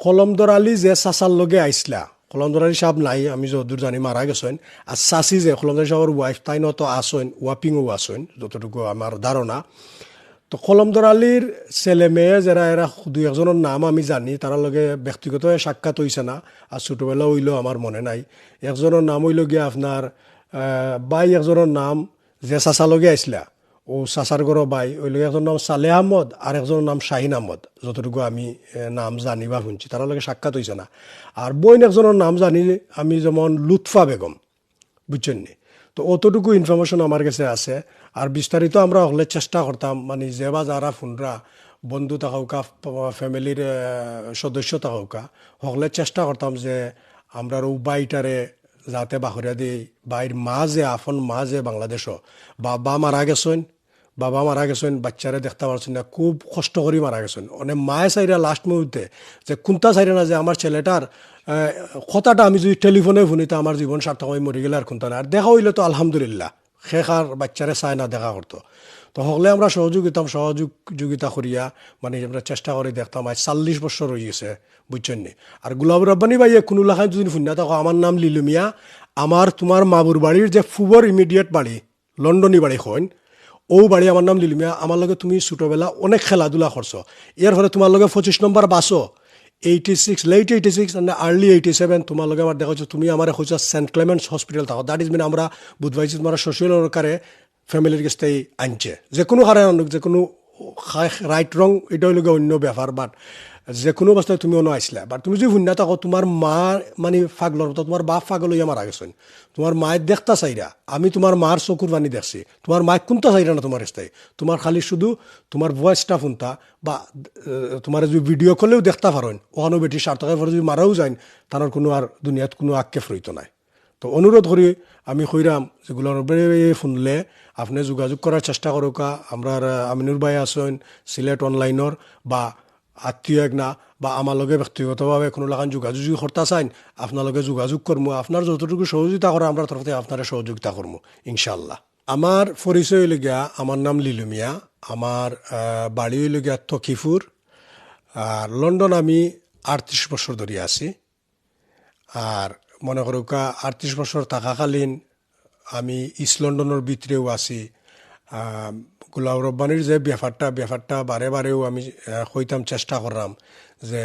কলমদর আলী যে চাচার লগে আইসলা কলমদর আলী সাহেব নাই আমি যতদূর জানি মারা গেছেন আর চাচি যে কলমদর সাহেবের ওয়াইফ তাই নত আসেন ওয়াপিংও আসেন যতটুকু আমার ধারণা তো কলমদর আলীর ছেলে মেয়ে যারা এরা দুই একজনের নাম আমি জানি তার লগে ব্যক্তিগত সাক্ষাৎ হয়েছে না আর ছোটোবেলা হইলেও আমার মনে নাই একজনের নাম হইল গিয়া আপনার বাই একজনের নাম যে চাচা লগে আইসলা ও চাচার গড় বাই ওই লগে একজনের নাম সালেহ আহমদ আর একজনের নাম শাহিন আহমদ যতটুকু আমি নাম জানি বা শুনছি তার লগে সাক্ষাৎ হয়েছে না আর বইন একজনের নাম জানি আমি যেমন লুৎফা বেগম বুঝছেন নি তো অতটুকু ইনফরমেশন আমার কাছে আছে আর বিস্তারিত আমরা হলে চেষ্টা করতাম মানে যে বা যারা ফোনরা বন্ধু থাকা ফ্যামিলির সদস্য থাকা হলে চেষ্টা করতাম যে আমরা বাইটারে যাতে বাহরিয়া দিই বাইর মা যে আফন মা যে বাংলাদেশও বাবা মারা গেছেন বাচ্চারে দেখতে পারছেন না খুব কষ্ট করে মারা গেছেন অনেক মায়ে চাইরা লাস্ট মুহূর্তে যে কোনটা চাইরে না যে আমার ছেলেটার কথাটা আমি যদি টেলিফোনে শুনিতে আমার জীবন সার্থক হয়ে মরে গেলে আর কোনটা না আর দেখা হইলে তো আলহামদুলিল্লাহ শেখার বাচ্চারে চায় না দেখা করতো তো হলে আমরা সহযোগিতা করিয়া মানে আমরা চেষ্টা করে দেখতাম আজ 40 বছর হয়ে গেছে বুঝছেন নি আর গুলাব রব্বানি ভাইয়ে কোনো লাখায় যদি শুনিয়া থাকো আমার নাম লিলু মিয়া আমার তোমার মাবুর বাড়ির যে ফুবর ইমিডিয়েট বাড়ি লন্ডনী বাড়ি হইন ও বাড়ি আমার নাম লিলু মিয়া আমার লগে তুমি ছোটোবেলা অনেক খেলাধুলা করছো এর ফলে তোমার লগে 25 নম্বর বাসো 86 লেট 86 and আর্লি 87 তোমার লগে আমার দেখা হচ্ছে তুমি আমার হচ্ছে সেন্ট ক্লেমেন্টস হসপিটাল থাকো দ্যাট ইজ মিন আমরা বুধবাইছি তোমার সোশ্যাল ওয়ার্কারে ফ্যামিলির কাছ থেকে আনছে যে কোনো কারণে আনুক যে কোনো রাইট রং এটাই লগে অন্য ব্যাপার বাট যে কোনো অবস্থায় তুমি অন্য আইসলা বাট তুমি যদি শূন্য থাকো তোমার মা মানে ফাগলর মতো তোমার বাপ ফাগল হইয়া মারা গেছেন তোমার মায়ের দেখতা চাইরা আমি তোমার মার চকুর পানি দেখছি তোমার মায়ের কোনটা চাইরা না তোমার স্থায়ী তোমার খালি শুধু তোমার ভয়েসটা শুনতা বা তোমার যদি ভিডিও করলেও দেখতে পারেন ওখানেও বেটি সার্থকের পরে যদি মারাও যায় তার কোনো আর দুনিয়াত কোনো আক্ষেপ রইত নাই তো অনুরোধ করি আমি কইরাম যেগুলো শুনলে আপনি যোগাযোগ করার চেষ্টা করুকা আমরা আমিনুর ভাই আছেন সিলেট অনলাইনের বা আত্মীয় এক না বা আমার লগে ব্যক্তিগতভাবে কোনো লাগান যোগাযোগ করতে চাইন আপনার লগে যোগাযোগ করবো আপনার যতটুকু সহযোগিতা করে আমরা তরফ থেকে আপনারা সহযোগিতা করবো ইনশাল্লাহ আমার পরিচয় হইল গিয়া আমার নাম লিলু মিয়া আমার বাড়ি হইল গিয়া তকিপুর আর লন্ডন আমি 38 বছর ধরে আছি আর মনে করুকা 38 বছর থাকাকালীন আমি ইস্ট লন্ডনের ভিতরেও আছি গোলাম রব্বানির যে ব্যাপারটা বারে বারেও আমি কইতাম চেষ্টা করলাম যে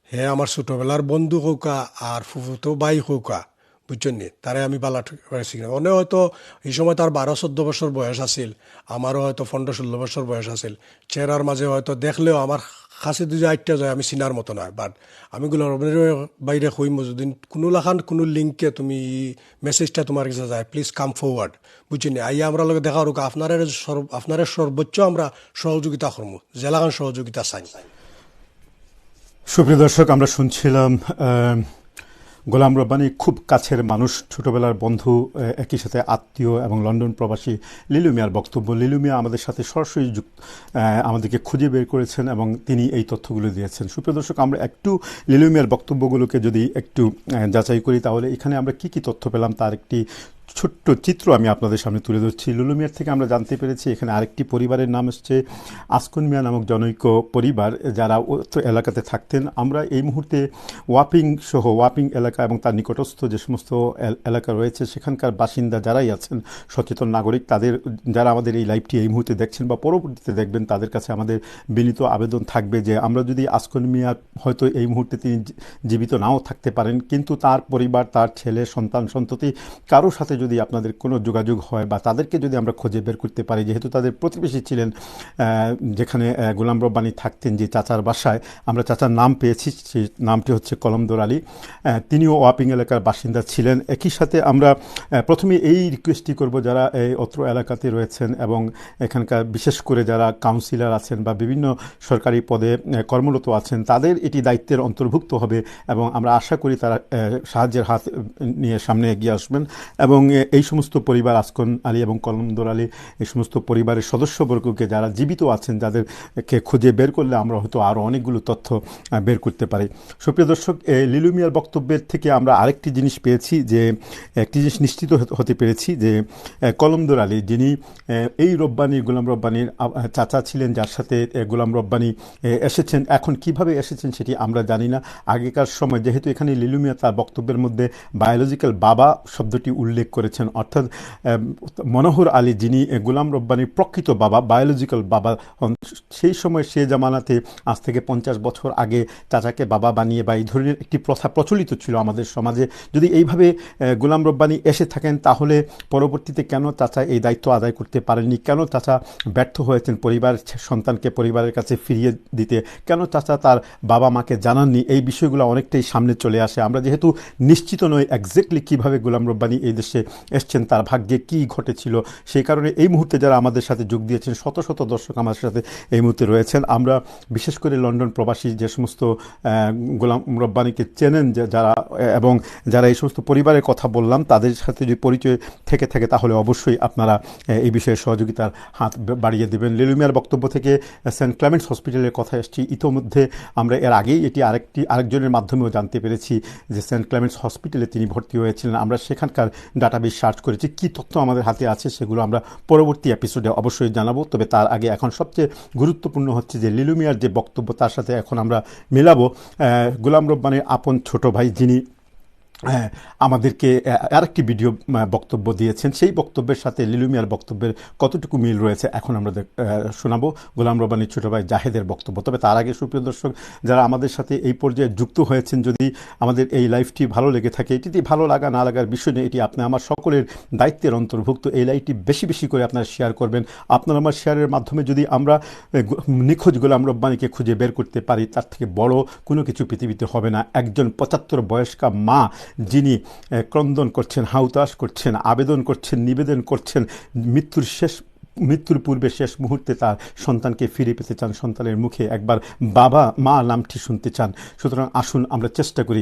হে আমার ছোটোবেলার বন্ধু হৌকা আর ফুফুতো বাই হৌকা বুঝছেন নি তারে আমি বালা পাইছি না অনেক হয়তো এই সময় তার 12-14 বছর বয়স আছিল আমারও হয়তো 15-16 বছর বয়স আছিল চেহারার মাঝে হয়তো দেখলেও আমার কাছে দুই আটটা যায় আমি চিনার মতো নয় বাট আমি গোলাম রব্বানির বাইরে কইম যদি কোনো লাখান কোনো লিঙ্কে তুমি মেসেজটা তোমার কাছে যায় প্লিজ কাম ফরওয়ার্ড বুঝছেন নি আইয়া আমরা লগে দেখা হোক আপনার সর্বোচ্চ আমরা সহযোগিতা করবো জেলাখান সহযোগিতা চাই সুপ্রিয় দর্শক আমরা শুনছিলাম গোলাম রব্বানী খুব কাছের মানুষ ছোটবেলার বন্ধু একই সাথে আত্মীয় এবং লন্ডন প্রবাসী লিলু মিয়ার বক্তব্য লিলু মিয়া আমাদের সাথে সরাসরি আমাদেরকে খুঁজে বের করেছেন এবং তিনি এই তথ্যগুলো দিয়েছেন সুপ্রিয় দর্শক আমরা একটু লিলু মিয়ার বক্তব্যগুলোকে যদি একটু যাচাই করি তাহলে এখানে আমরা কি তথ্য পেলাম তার একটি ছোট্ট চিত্র আমি আপনাদের সামনে তুলে ধরছি। লুলু মিয়ার থেকে আমরা জানতে পেরেছি এখানে আরেকটি পরিবারের নাম হচ্ছে আসকন মিয়া নামক জনৈক পরিবার, যারা এলাকাতে থাকতেন। আমরা এই মুহূর্তে ওয়াপিং এলাকা এবং তার নিকটস্থ যে সমস্ত এলাকা রয়েছে সেখানকার বাসিন্দা যারাই আছেন, সচেতন নাগরিক, তাদের যারা আমাদের এই লাইভটি এই মুহূর্তে দেখছেন বা পরবর্তীতে দেখবেন, তাদের কাছে আমাদের বিনীত আবেদন থাকবে যে আমরা যদি আসকন মিয়া, হয়তো এই মুহূর্তে তিনি জীবিত নাও থাকতে পারেন, কিন্তু তার পরিবার, তার ছেলে, সন্তান, সন্ততি কারোর সাথে যদি আপনাদের কোনো যোগাযোগ হয় বা তাদেরকে যদি আমরা খুঁজে বের করতে পারি, যেহেতু তাদের প্রতিবেশী ছিলেন যেখানে গোলাম রব্বানী থাকতেন, যে চাচার বাসায়, আমরা চাচার নাম পেয়েছি, সেই নামটি হচ্ছে কলমদর আলী। তিনিও ওয়াপিং এলাকার বাসিন্দা ছিলেন। একই সাথে আমরা প্রথমে এই রিকোয়েস্টটি করব, যারা এই অত্র এলাকাতে রয়েছেন এবং এখানকার বিশেষ করে যারা কাউন্সিলর আছেন বা বিভিন্ন সরকারি পদে কর্মরত আছেন, তাদের এটি দায়িত্বের অন্তর্ভুক্ত হবে এবং আমরা আশা করি তারা সাহায্যের হাত নিয়ে সামনে এগিয়ে আসবেন এবং এই সমস্ত পরিবার, আসকন আলী এবং কলমদর আলী, এই সমস্ত পরিবারের সদস্যবর্গকে যারা জীবিত আছেন, যাদেরকে খুঁজে বের করলে আমরা হয়তো আরও অনেকগুলো তথ্য বের করতে পারি। সুপ্রিয় দর্শক, লিলু মিয়ার বক্তব্যের থেকে আমরা আরেকটি জিনিস পেয়েছি, যে একটি জিনিস নিশ্চিত হতে পেরেছি যে কলমদর আলী, যিনি এই গোলাম রব্বানীর চাচা ছিলেন, যার সাথে গোলাম রব্বানী এসেছেন, এখন কিভাবে এসেছেন সেটি আমরা জানি না। আগেকার সময়, যেহেতু এখানে লিলু মিয়া তার বক্তব্যের মধ্যে বায়োলজিক্যাল বাবা শব্দটি উল্লেখ করেছেন, অর্থাৎ মনোহর আলী, যিনি গোলাম রব্বানীর প্রকৃত বাবা, বায়োলজিক্যাল বাবা হন, সেই সময় সে জামানাতে আজ থেকে 50 বছর আগে চাচাকে বাবা বানিয়ে বা এই ধরনের একটি প্রথা প্রচলিত ছিল আমাদের সমাজে। যদি এইভাবে গোলাম রব্বানী এসে থাকেন, তাহলে পরবর্তীতে কেন চাচা এই দায়িত্ব আদায় করতে পারেননি? কেন চাচা ব্যর্থ হয়েছেন সন্তানকে পরিবারের কাছে ফিরিয়ে দিতে? কেন চাচা তার বাবা মাকে জানাননি? এই বিষয়গুলো অনেকটাই সামনে চলে আসে। আমরা যেহেতু নিশ্চিত নই এক্স্যাক্টলি কীভাবে গোলাম রব্বানী এই দেশে এসছেন, তার ভাগ্যে কী ঘটেছিল, সেই কারণে এই মুহূর্তে যারা আমাদের সাথে যোগ দিয়েছেন, শত শত দর্শক আমাদের সাথে এই মুহূর্তে রয়েছেন। আমরা বিশেষ করে লন্ডন প্রবাসী যে সমস্ত গোলাম রব্বানীকে চেনেন এবং যারা এই সমস্ত পরিবারের কথা বললাম, তাদের সাথে যদি পরিচয় থেকে থাকে, তাহলে অবশ্যই আপনারা এই বিষয়ে সহযোগিতার হাত বাড়িয়ে দেবেন। লিলু মিয়ার বক্তব্য থেকে সেন্ট ক্লেমেন্টস হসপিটালের কথা এসেছি। ইতোমধ্যে আমরা এর আগেই এটি আরেকজনের মাধ্যমেও জানতে পেরেছি যে সেন্ট ক্লেমেন্টস হসপিটালে তিনি ভর্তি হয়েছিলেন। আমরা সেখানকার ডাটাবেস সার্চ করেছি, কী তথ্য আমাদের হাতে আছে সেগুলো আমরা পরবর্তী এপিসোডে অবশ্যই জানাবো। তবে তার আগে এখন সবচেয়ে গুরুত্বপূর্ণ হচ্ছে যে লিলু মিয়ার যে বক্তব্য, তার সাথে এখন আমরা মেলাবো গোলাম রব্বানীর আপন ছোট ভাই, যিনি আমাদেরকে আরেকটি ভিডিও বক্তব্য দিয়েছেন। সেই বক্তব্যের সাথে লিলু মিয়ার বক্তব্যের কতটুকু মিল রয়েছে এখন আমরা শোনাবো গোলাম রব্বানীর ছোট ভাই জাহেদের বক্তব্য। তবে তার আগে সুপ্রিয় দর্শক, যারা আমাদের সাথে এই পর্যায়ে যুক্ত হয়েছেন, যদি আমাদের এই লাইভটি ভালো লেগে থাকে, এটিতে ভালো লাগা না লাগার বিষয় নেই, এটি আপনি আমার সকলের দায়িত্বের অন্তর্ভুক্ত। এই লাইভটি বেশি বেশি করে আপনারা শেয়ার করবেন। আপনার আমার শেয়ারের মাধ্যমে যদি আমরা নিখোঁজ গোলাম রব্বানীকে খুঁজে বের করতে পারি, তার থেকে বড় কোনো কিছু পৃথিবীতে হবে না। একজন 75 বয়স্কা মা, যিনি ক্রন্দন করছেন, হাউতাশ করছেন, আবেদন করছেন, নিবেদন করছেন, মৃত্যুর পূর্বে শেষ মুহূর্তে তার সন্তানকে ফিরে পেতে চান, সন্তানের মুখে একবার বাবা মা নামটি শুনতে চান। সুতরাং আসুন আমরা চেষ্টা করি।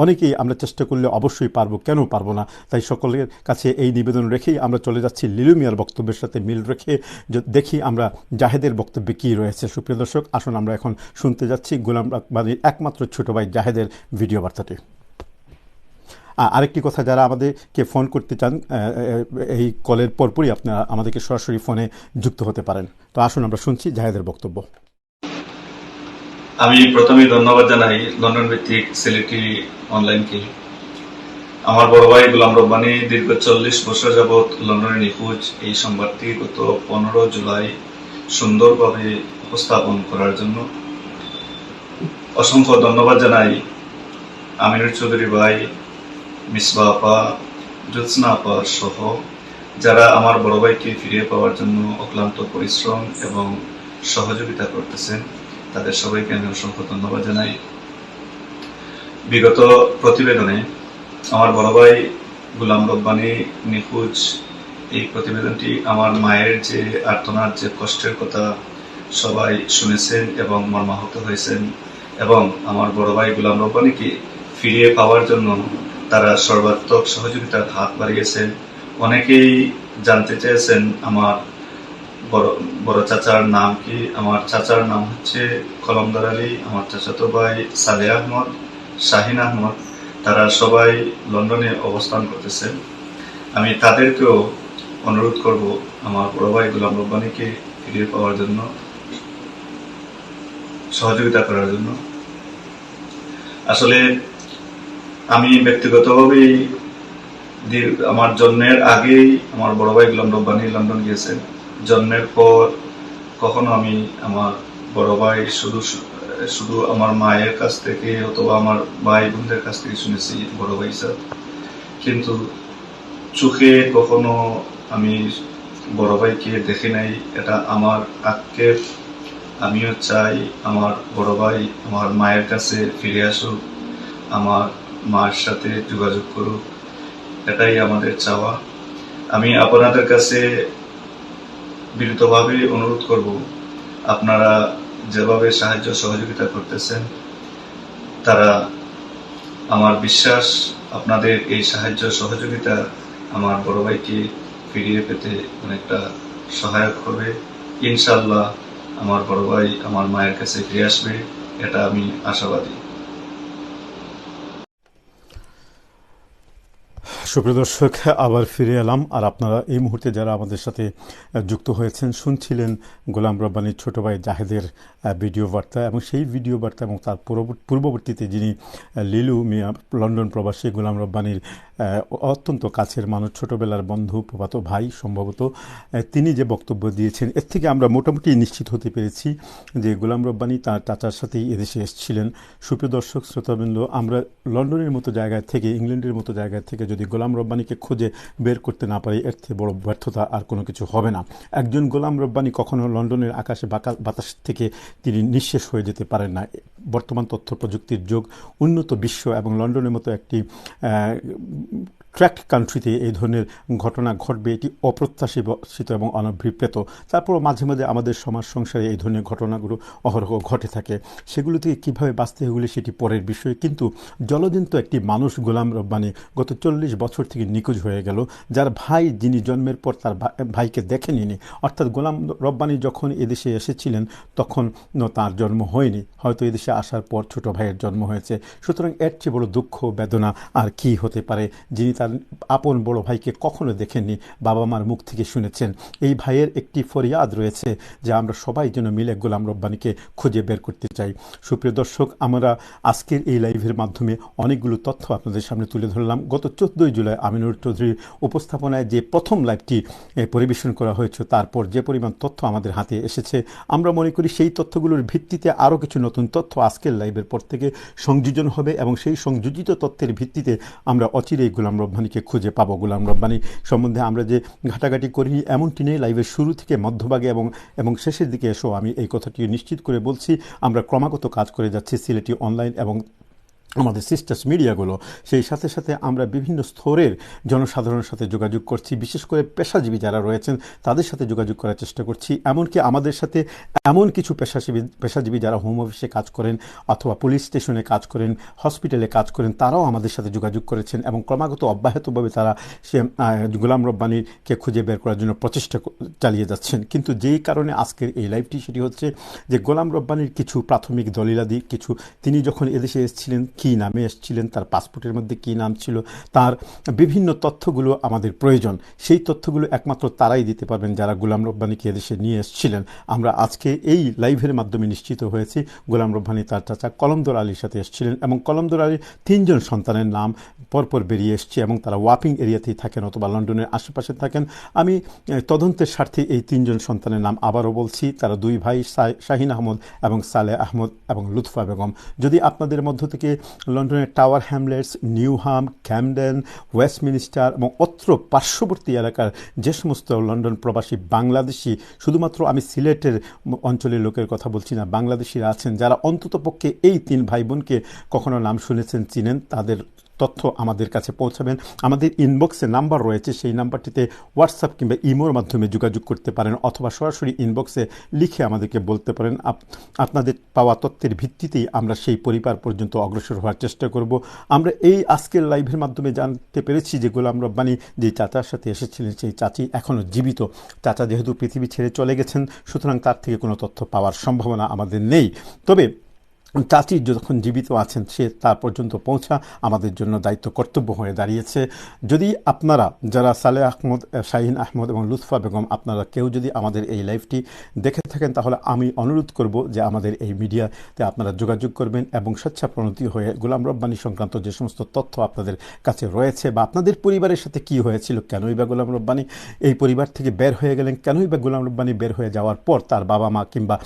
অনেকেই আমরা চেষ্টা করলে অবশ্যই পারবো, কেন পারবো না? তাই সকলের কাছে এই নিবেদন রেখেই আমরা চলে যাচ্ছি লিলু মিয়ার বক্তব্যের সাথে মিল রেখে, দেখি আমরা জাহেদের বক্তব্যে কী রয়েছে। সুপ্রিয় দর্শক, আসুন আমরা এখন শুনতে যাচ্ছি গোলাম রব্বানীর একমাত্র ছোট ভাই জাহেদের ভিডিও বার্তাটি। আরেকটি কথা, যারা আমাদেরকে ফোন করতে চান, এই কলের পরপরই আপনারা আমাদেরকে সরাসরি ফোনে যুক্ত হতে পারেন। তো আসুন আমরা শুনছি জাহেদের বক্তব্য। আমি প্রথমেই ধন্যবাদ জানাই লন্ডন ভিত্তিক সিলেটি অনলাইনকে। আমার বড় ভাই গোলাম রব্বানী দীর্ঘ 40 বছর যাবৎ লন্ডনে নিখোঁজ, এই সংবাদটি গত 15 জুলাই সুন্দরভাবে উপস্থাপন করার জন্য অসংখ্য ধন্যবাদ জানাই আমিনুর চৌধুরী ভাই, মিসবা আপা, জ্যোৎস্না আপা সহ যারা আমার বড় ভাইকে ফিরিয়ে পাওয়ার জন্য অক্লান্ত পরিশ্রম এবং সহযোগিতা করতেছেন, তাদের সবাইকে আমি অসংখ্য ধন্যবাদ জানাই। বিগত প্রতিবেদনে আমার বড় ভাই গোলাম রব্বানী নিখোঁজ, এই প্রতিবেদনটি আমার মায়ের যে আর্তনাদ, যে কষ্টের কথা সবাই শুনেছেন এবং মর্মাহত হয়েছেন, এবং আমার বড় ভাই গোলাম রব্বানীকে ফিরিয়ে পাওয়ার জন্য তারা সর্বাত্মক সহযোগিতার হাত বাড়িয়েছেন। অনেকেই জানতে চেয়েছেন আমার বড় চাচার নাম কি। আমার চাচার নাম হচ্ছে কলমদর আলী। আমার চাচাতো ভাই সালেহ আহমদ, শাহিন আহমদ, তারা সবাই লন্ডনে অবস্থান করতেছেন। আমি তাদেরকেও অনুরোধ করব আমার বড় ভাই গোলাম রব্বানীকে ফিরিয়ে পাওয়ার জন্য সহযোগিতা করার জন্য। আসলে আমি ব্যক্তিগতভাবেই আমার জন্মের আগেই আমার বড় ভাই গোলাম রব্বানী লন্ডন গিয়েছেন। জন্মের পর কখনো আমি আমার বড় ভাই শুধু আমার মায়ের কাছ থেকে অথবা আমার ভাই বোনদের কাছ থেকে শুনেছি বড় ভাই স্যার, কিন্তু চোখে কখনো আমি বড় ভাইকে দেখি নাই। এটা আমার আক্ষেপ। আমিও চাই আমার বড় ভাই আমার মায়ের কাছে ফিরে আসুক, আমার মার সাথে যোগাযোগ করুক, এটাই আমাদের চাওয়া। আমি আপনাদের কাছে বিনীতভাবে অনুরোধ করব, আপনারা যেভাবে সাহায্য সহযোগিতা করতেছেন, তারা আমার বিশ্বাস আপনাদের এই সাহায্য সহযোগিতা আমার বড় ভাইকে ফিরিয়ে পেতে অনেকটা সহায়ক হবে। ইনশাল্লাহ আমার বড় ভাই আমার মায়ের কাছে ফিরে আসবে, এটা আমি আশাবাদী। সুপ্রিয় দর্শক, আবার ফিরে এলাম। আর আপনারা এই মুহূর্তে যারা আমাদের সাথে যুক্ত হয়েছেন শুনছিলেন গোলাম রব্বানীর ছোট ভাই জাহেদের ভিডিও বার্তা, এবং সেই ভিডিও বার্তা এবং তার পূর্ববর্তীতে যিনি লিলু মিয়া লন্ডন প্রবাসী গোলাম রব্বানীর অত্যন্ত কাছের মানুষ, ছোটবেলার বন্ধু, প্রপাত ভাই সম্ভবত, তিনি যে বক্তব্য দিয়েছেন, এর থেকে আমরা মোটামুটি নিশ্চিত হতে পেরেছি যে গোলাম রব্বানী তার চাচার সাথেই এদেশে এসেছিলেন। সুপ্রিয় দর্শক শ্রোতাবৃন্দ, আমরা লন্ডনের মতো জায়গায় থেকে, ইংল্যান্ডের মতো জায়গায় থেকে যদি গোলাম রব্বানীকে খুঁজে বের করতে না পারি, এর থেকে বড় ব্যর্থতা আর কোনো কিছু হবে না। একজন গোলাম রব্বানী কখনো লন্ডনের আকাশে বাতাস থেকে তিনি নিঃশেষ হয়ে যেতে পারেন না। বর্তমান তথ্য প্রযুক্তির যুগ, উন্নত বিশ্ব এবং লন্ডনের মতো একটি ট্র্যাক্ট কান্ট্রিতে এই ধরনের ঘটনা ঘটবে, এটি অপ্রত্যাশিত এবং অনভিপ্রেত। তারপরও মাঝে মাঝে আমাদের সমাজ সংসারে এই ধরনের ঘটনাগুলো অহরহ ঘটে থাকে। সেগুলো থেকে কীভাবে বাঁচতে হলে সেটি পরের বিষয়, কিন্তু জলজন্ত একটি মানুষ গোলাম রব্বানী গত 40 বছর থেকে নিখোঁজ হয়ে গেল, যার ভাই, যিনি জন্মের পর তার ভাইকে দেখেনি। অর্থাৎ গোলাম রব্বানী যখন এদেশে এসেছিলেন তখন তার জন্ম হয়নি, হয়তো এদেশে আসার পর ছোট ভাইয়ের জন্ম হয়েছে। সুতরাং এর চেয়ে বড় দুঃখ বেদনা আর কি হতে পারে, যিনি তার আপন বড় ভাইকে কখনো দেখেননি, বাবা মার মুখ থেকে শুনেছেন। এই ভাইয়ের একটি ফরিয়াদ রয়েছে যে আমরা সবাই যেন মিলে গোলাম রব্বানীকে খুঁজে বের করতে চাই। সুপ্রিয় দর্শক, আমরা আজকের এই লাইভের মাধ্যমে অনেকগুলো তথ্য আপনাদের সামনে তুলে ধরলাম। গত 14 জুলাই আমিনুর চৌধুরীর উপস্থাপনায় যে প্রথম লাইভটি পরিবেশন করা হয়েছে, তারপর যে পরিমাণ তথ্য আমাদের হাতে এসেছে, আমরা মনে করি সেই তথ্যগুলোর ভিত্তিতে আরও কিছু নতুন তথ্য আজকের লাইভের পর থেকে সংযোজন হবে, এবং সেই সংযোজিত তথ্যের ভিত্তিতে আমরা অচিরেই গোলাম রব্বানীকে খুঁজে পাবো। গোলাম রব্বানী সম্বন্ধে আমরা যে ঘাটাঘাটি করিনি এমনটি নেই। লাইভের শুরু থেকে মধ্যভাগে এবং শেষের দিকে এসেও আমি এই কথাটি নিশ্চিত করে বলছি, আমরা ক্রমাগত কাজ করে যাচ্ছি সিলেটি অনলাইন এবং আমাদের সিস্টার্স মিডিয়াগুলো। সেই সাথে সাথে আমরা বিভিন্ন স্তরের জনসাধারণের সাথে যোগাযোগ করছি, বিশেষ করে পেশাজীবী যারা রয়েছেন তাদের সাথে যোগাযোগ করার চেষ্টা করছি। এমনকি আমাদের সাথে এমন কিছু পেশাজীবী যারা হোম অফিসে কাজ করেন অথবা পুলিশ স্টেশনে কাজ করেন, হসপিটালে কাজ করেন, তারাও আমাদের সাথে যোগাযোগ করেছেন এবং ক্রমাগত অব্যাহতভাবে তারা গোলাম রব্বানীকে খুঁজে বের করার জন্য প্রচেষ্টা চালিয়ে যাচ্ছেন। কিন্তু যেই কারণে আজকের এই লাইভটি, সেটি হচ্ছে যে গোলাম রব্বানীর কিছু প্রাথমিক দলিলাদি, তিনি যখন এদেশে এসেছিলেন, কী নামে এসেছিলেন, তার পাসপোর্টের মধ্যে কী নাম ছিল, তার বিভিন্ন তথ্যগুলো আমাদের প্রয়োজন। সেই তথ্যগুলো একমাত্র তারাই দিতে পারবেন যারা গোলাম রব্বানীকে এদেশে নিয়ে এসেছিলেন। আমরা আজকে এই লাইভের মাধ্যমে নিশ্চিত হয়েছি গোলাম রব্বানী তার চাচা কলমদর আলীর সাথে এসেছিলেন, এবং কলমদর আলীর 3 জন সন্তানের নাম পরপর বেরিয়ে এসছে এবং তারা ওয়াপিং এরিয়াতেই থাকেন অথবা লন্ডনের আশেপাশে থাকেন। আমি তদন্তের স্বার্থে এই 3 জন সন্তানের নাম আবারও বলছি। তারা 2 ভাই, শাহিন আহমদ এবং সালেহ আহমদ এবং লুৎফা বেগম। যদি আপনাদের মধ্য থেকে লন্ডনের tower Hamlets, Newham, Camden, Westminster এবং অত্র পার্শ্ববর্তী এলাকার যে সমস্ত লন্ডন প্রবাসী বাংলাদেশি, শুধুমাত্র আমি সিলেটের অঞ্চলের লোকের কথা বলছি না, বাংলাদেশিরা আছেন যারা অন্ততপক্ষে এই 3 ভাই বোনকে কখনো নাম শুনেছেন, চিনেন, তাদের তথ্য আমাদের কাছে পৌঁছাবেন। আমাদের ইনবক্সে নাম্বার রয়েছে, সেই নাম্বারটিতে হোয়াটসঅ্যাপ কিংবা ইমোর মাধ্যমে যোগাযোগ করতে পারেন, অথবা সরাসরি ইনবক্সে লিখে আমাদেরকে বলতে পারেন। আপনাদের পাওয়া তথ্যের ভিত্তিতেই আমরা সেই পরিবার পর্যন্ত অগ্রসর হওয়ার চেষ্টা করব। আমরা এই আজকের লাইভের মাধ্যমে জানতে পেরেছি যে গোলাম রব্বানী যে চাচার সাথে এসেছিলেন, সেই চাচি এখনও জীবিত। চাচা যেহেতু পৃথিবী ছেড়ে চলে গেছেন, সুতরাং তার থেকে কোনো তথ্য পাওয়ার সম্ভাবনা আমাদের নেই। তবে চাচি যখন জীবিত আছেন সে তার পর্যন্ত পৌঁছা আমাদের জন্য দায়িত্ব কর্তব্য হয়ে দাঁড়িয়েছে। যদি আপনারা যারা সালেহ আহমদ, শাহিন আহমদ এবং লুৎফা বেগম আপনারা কেউ যদি আমাদের এই লাইভটি দেখে থাকেন তাহলে আমি অনুরোধ করব যে আমাদের এই মিডিয়াতে আপনারা যোগাযোগ করবেন এবং স্বেচ্ছাপ্রণোদিত হয়ে গোলাম রব্বানী সংক্রান্ত যে সমস্ত তথ্য আপনাদের কাছে রয়েছে বা আপনাদের পরিবারের সাথে কি হয়েছিল, কেনই বা গোলাম রব্বানী এই পরিবার থেকে বের হয়ে গেলেন, কেনই বা গোলাম রব্বানী বের হয়ে যাওয়ার পর তার বাবা মা কিংবা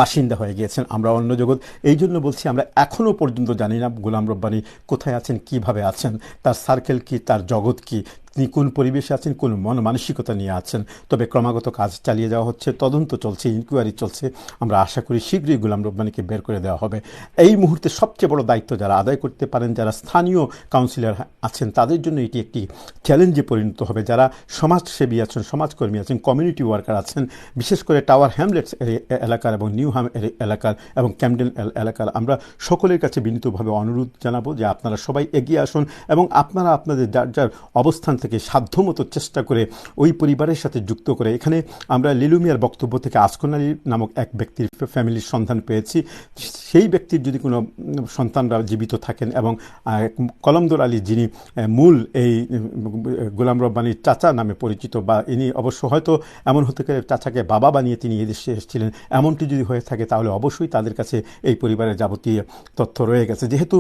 বাসিন্দা হয়ে গিয়েছেন আমরা অন্য জগৎ। এই জন্য বলছি আমরা এখনও পর্যন্ত জানি না গোলাম রব্বানী কোথায় আছেন, কিভাবে আছেন, তার সার্কেল কি, তার জগৎ কি, তিনি কোন পরিবেশে আছেন, কোন মন মানসিকতা নিয়ে আছেন। তবে ক্রমাগত কাজ চালিয়ে যাওয়া হচ্ছে, তদন্ত চলছে, ইনকোয়ারি চলছে। আমরা আশা করি শীঘ্রই গোলাম রব্বানীকে বের করে দেওয়া হবে। এই মুহূর্তে সবচেয়ে বড় দায়িত্ব যারা আদায় করতে পারেন, যারা স্থানীয় কাউন্সিলর আছেন তাদের জন্য এটি একটি চ্যালেঞ্জে পরিণত হবে। যারা সমাজসেবী আছেন, সমাজকর্মী আছেন, কমিউনিটি ওয়ার্কার আছেন, বিশেষ করে টাওয়ার হ্যামলেটস এলাকার এবং নিউ হাম এলাকার এবং ক্যামডেন এলাকার, আমরা সকলের কাছে বিনীতভাবে অনুরোধ জানাবো যে আপনারা সবাই এগিয়ে আসুন এবং আপনারা আপনাদের যার যার অবস্থান থেকে সাধ্যমতো চেষ্টা করে ওই পরিবারের সাথে যুক্ত করে। এখানে আমরা লিলু মিয়ার বক্তব্য থেকে আসকন আলী নামক এক ব্যক্তির ফ্যামিলির সন্ধান পেয়েছি। সেই ব্যক্তির যদি কোনো সন্তানরা জীবিত থাকেন এবং কলমদর আলী যিনি মূল এই গোলাম রব্বানীর চাচা নামে পরিচিত, বা ইনি অবশ্য হয়তো এমন হতে পারে চাচাকে বাবা বানিয়ে তিনি এদেশে এসেছিলেন, এমনটি যদি হয়ে থাকে তাহলে অবশ্যই তাদের কাছে এই পরিবারের যাবতীয় তথ্য রয়ে গেছে। যেহেতু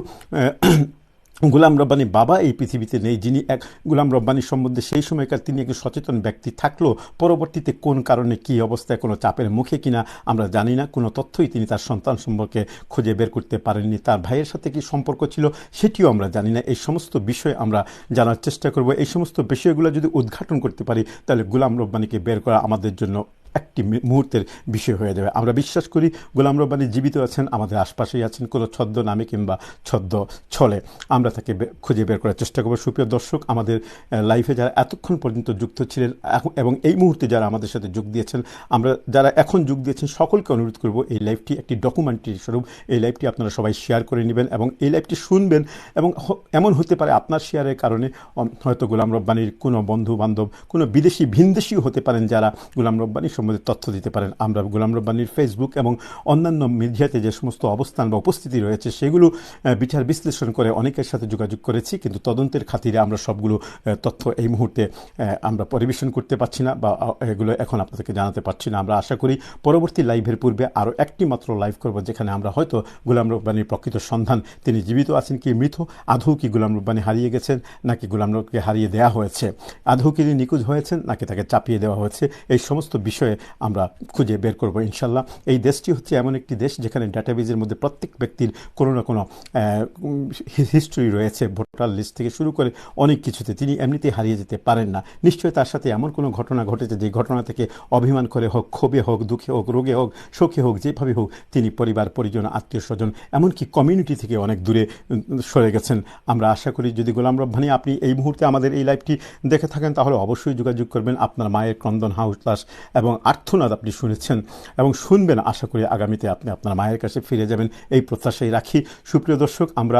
গোলাম রব্বানী বাবা এই পৃথিবীতে নেই, যিনি এক গোলাম রব্বানীর সম্বন্ধে সেই সময়কার তিনি একজন সচেতন ব্যক্তি থাকলেও পরবর্তীতে কোন কারণে কী অবস্থায় কোনো চাপের মুখে কিনা আমরা জানি না, কোনো তথ্যই তিনি তার সন্তান সম্পর্কে খুঁজে বের করতে পারেননি। তার ভাইয়ের সাথে কি সম্পর্ক ছিল সেটিও আমরা জানি না। এই সমস্ত বিষয় আমরা জানার চেষ্টা করব। এই সমস্ত বিষয়গুলো যদি উদ্ঘাটন করতে পারি তাহলে গোলাম রব্বানীকে বের করা আমাদের জন্য একটি মুহূর্তের বিষয় হয়ে যাবে। আমরা বিশ্বাস করি গোলাম রব্বানী জীবিত আছেন, আমাদের আশপাশেই আছেন, কোনো ছদ্ম নামে কিংবা ছদ্ম ছলে আমরা তাকে খুঁজে বের করার চেষ্টা করব। সুপ্রিয় দর্শক, আমাদের লাইফে যারা এতক্ষণ পর্যন্ত যুক্ত ছিলেন এবং এই মুহূর্তে যারা আমাদের সাথে যোগ দিয়েছেন, আমরা যারা এখন যোগ দিয়েছেন সকলকে অনুরোধ করব এই লাইভটি একটি ডকুমেন্টারি স্বরূপ এই লাইভটি আপনারা সবাই শেয়ার করে নেবেন এবং এই লাইভটি শুনবেন। এবং এমন হতে পারে আপনার শেয়ারের কারণে হয়তো গোলাম রব্বানীর কোনো বন্ধু বান্ধব, কোনো বিদেশি ভিনদেশিও হতে পারেন যারা গোলাম রব্বানীর সম্বন্ধে তথ্য দিতে পারেন। আমরা গোলাম রব্বানীর ফেসবুক এবং অন্যান্য মিডিয়াতে যে সমস্ত অবস্থান বা উপস্থিতি রয়েছে সেগুলো বিচার বিশ্লেষণ করে অনেকের সাথে যোগাযোগ করেছি, কিন্তু তদন্তের খাতিরে আমরা সবগুলো তথ্য এই মুহূর্তে আমরা পরিবেশন করতে পারছি না বা এগুলো এখন আপনাদেরকে জানাতে পারছি না। আমরা আশা করি পরবর্তী লাইভের পূর্বে আরও একটি মাত্র লাইভ করব, যেখানে আমরা হয়তো গোলাম রব্বানীর প্রকৃত সন্ধান, তিনি জীবিত আছেন কি মৃত, আদৌ কি গোলাম রব্বানী হারিয়ে গেছেন নাকি গোলাম রব্বানীকে হারিয়ে দেওয়া হয়েছে, আদৌ কি নিখোঁজ হয়েছেন নাকি তাকে চাপিয়ে দেওয়া হয়েছে, এই সমস্ত বিষয়ে আমরা খুঁজে বের করব ইনশাল্লাহ। এই দেশটি হচ্ছে এমন একটি দেশ যেখানে ডাটাবেজের মধ্যে প্রত্যেক ব্যক্তির কোনো না কোনো হিস্ট্রি রয়েছে, ভোটার লিস্ট থেকে শুরু করে অনেক কিছুতে। তিনি এমনিতেই হারিয়ে যেতে পারেন না। নিশ্চয়ই তার সাথে এমন কোনো ঘটনা ঘটেছে যে ঘটনা থেকে অভিমান করে হোক, ক্ষোভে হোক, দুঃখে হোক, রোগে হোক, শোকে হোক, যেভাবে হোক তিনি পরিবার পরিজন, আত্মীয় স্বজন, এমনকি কমিউনিটি থেকে অনেক দূরে সরে গেছেন। আমরা আশা করি যদি গোলাম রব্বানী আপনি এই মুহূর্তে আমাদের এই লাইভটি দেখে থাকেন তাহলে অবশ্যই যোগাযোগ করবেন। আপনার মায়ের ক্রন্দন হাউসলাস এবং আর্তনাদ আপনি শুনেছেন এবং শুনবেন। আশা করি আগামীতে আপনি আপনার মায়ের কাছে ফিরে যাবেন, এই প্রত্যাশাই রাখি। সুপ্রিয় দর্শক, আমরা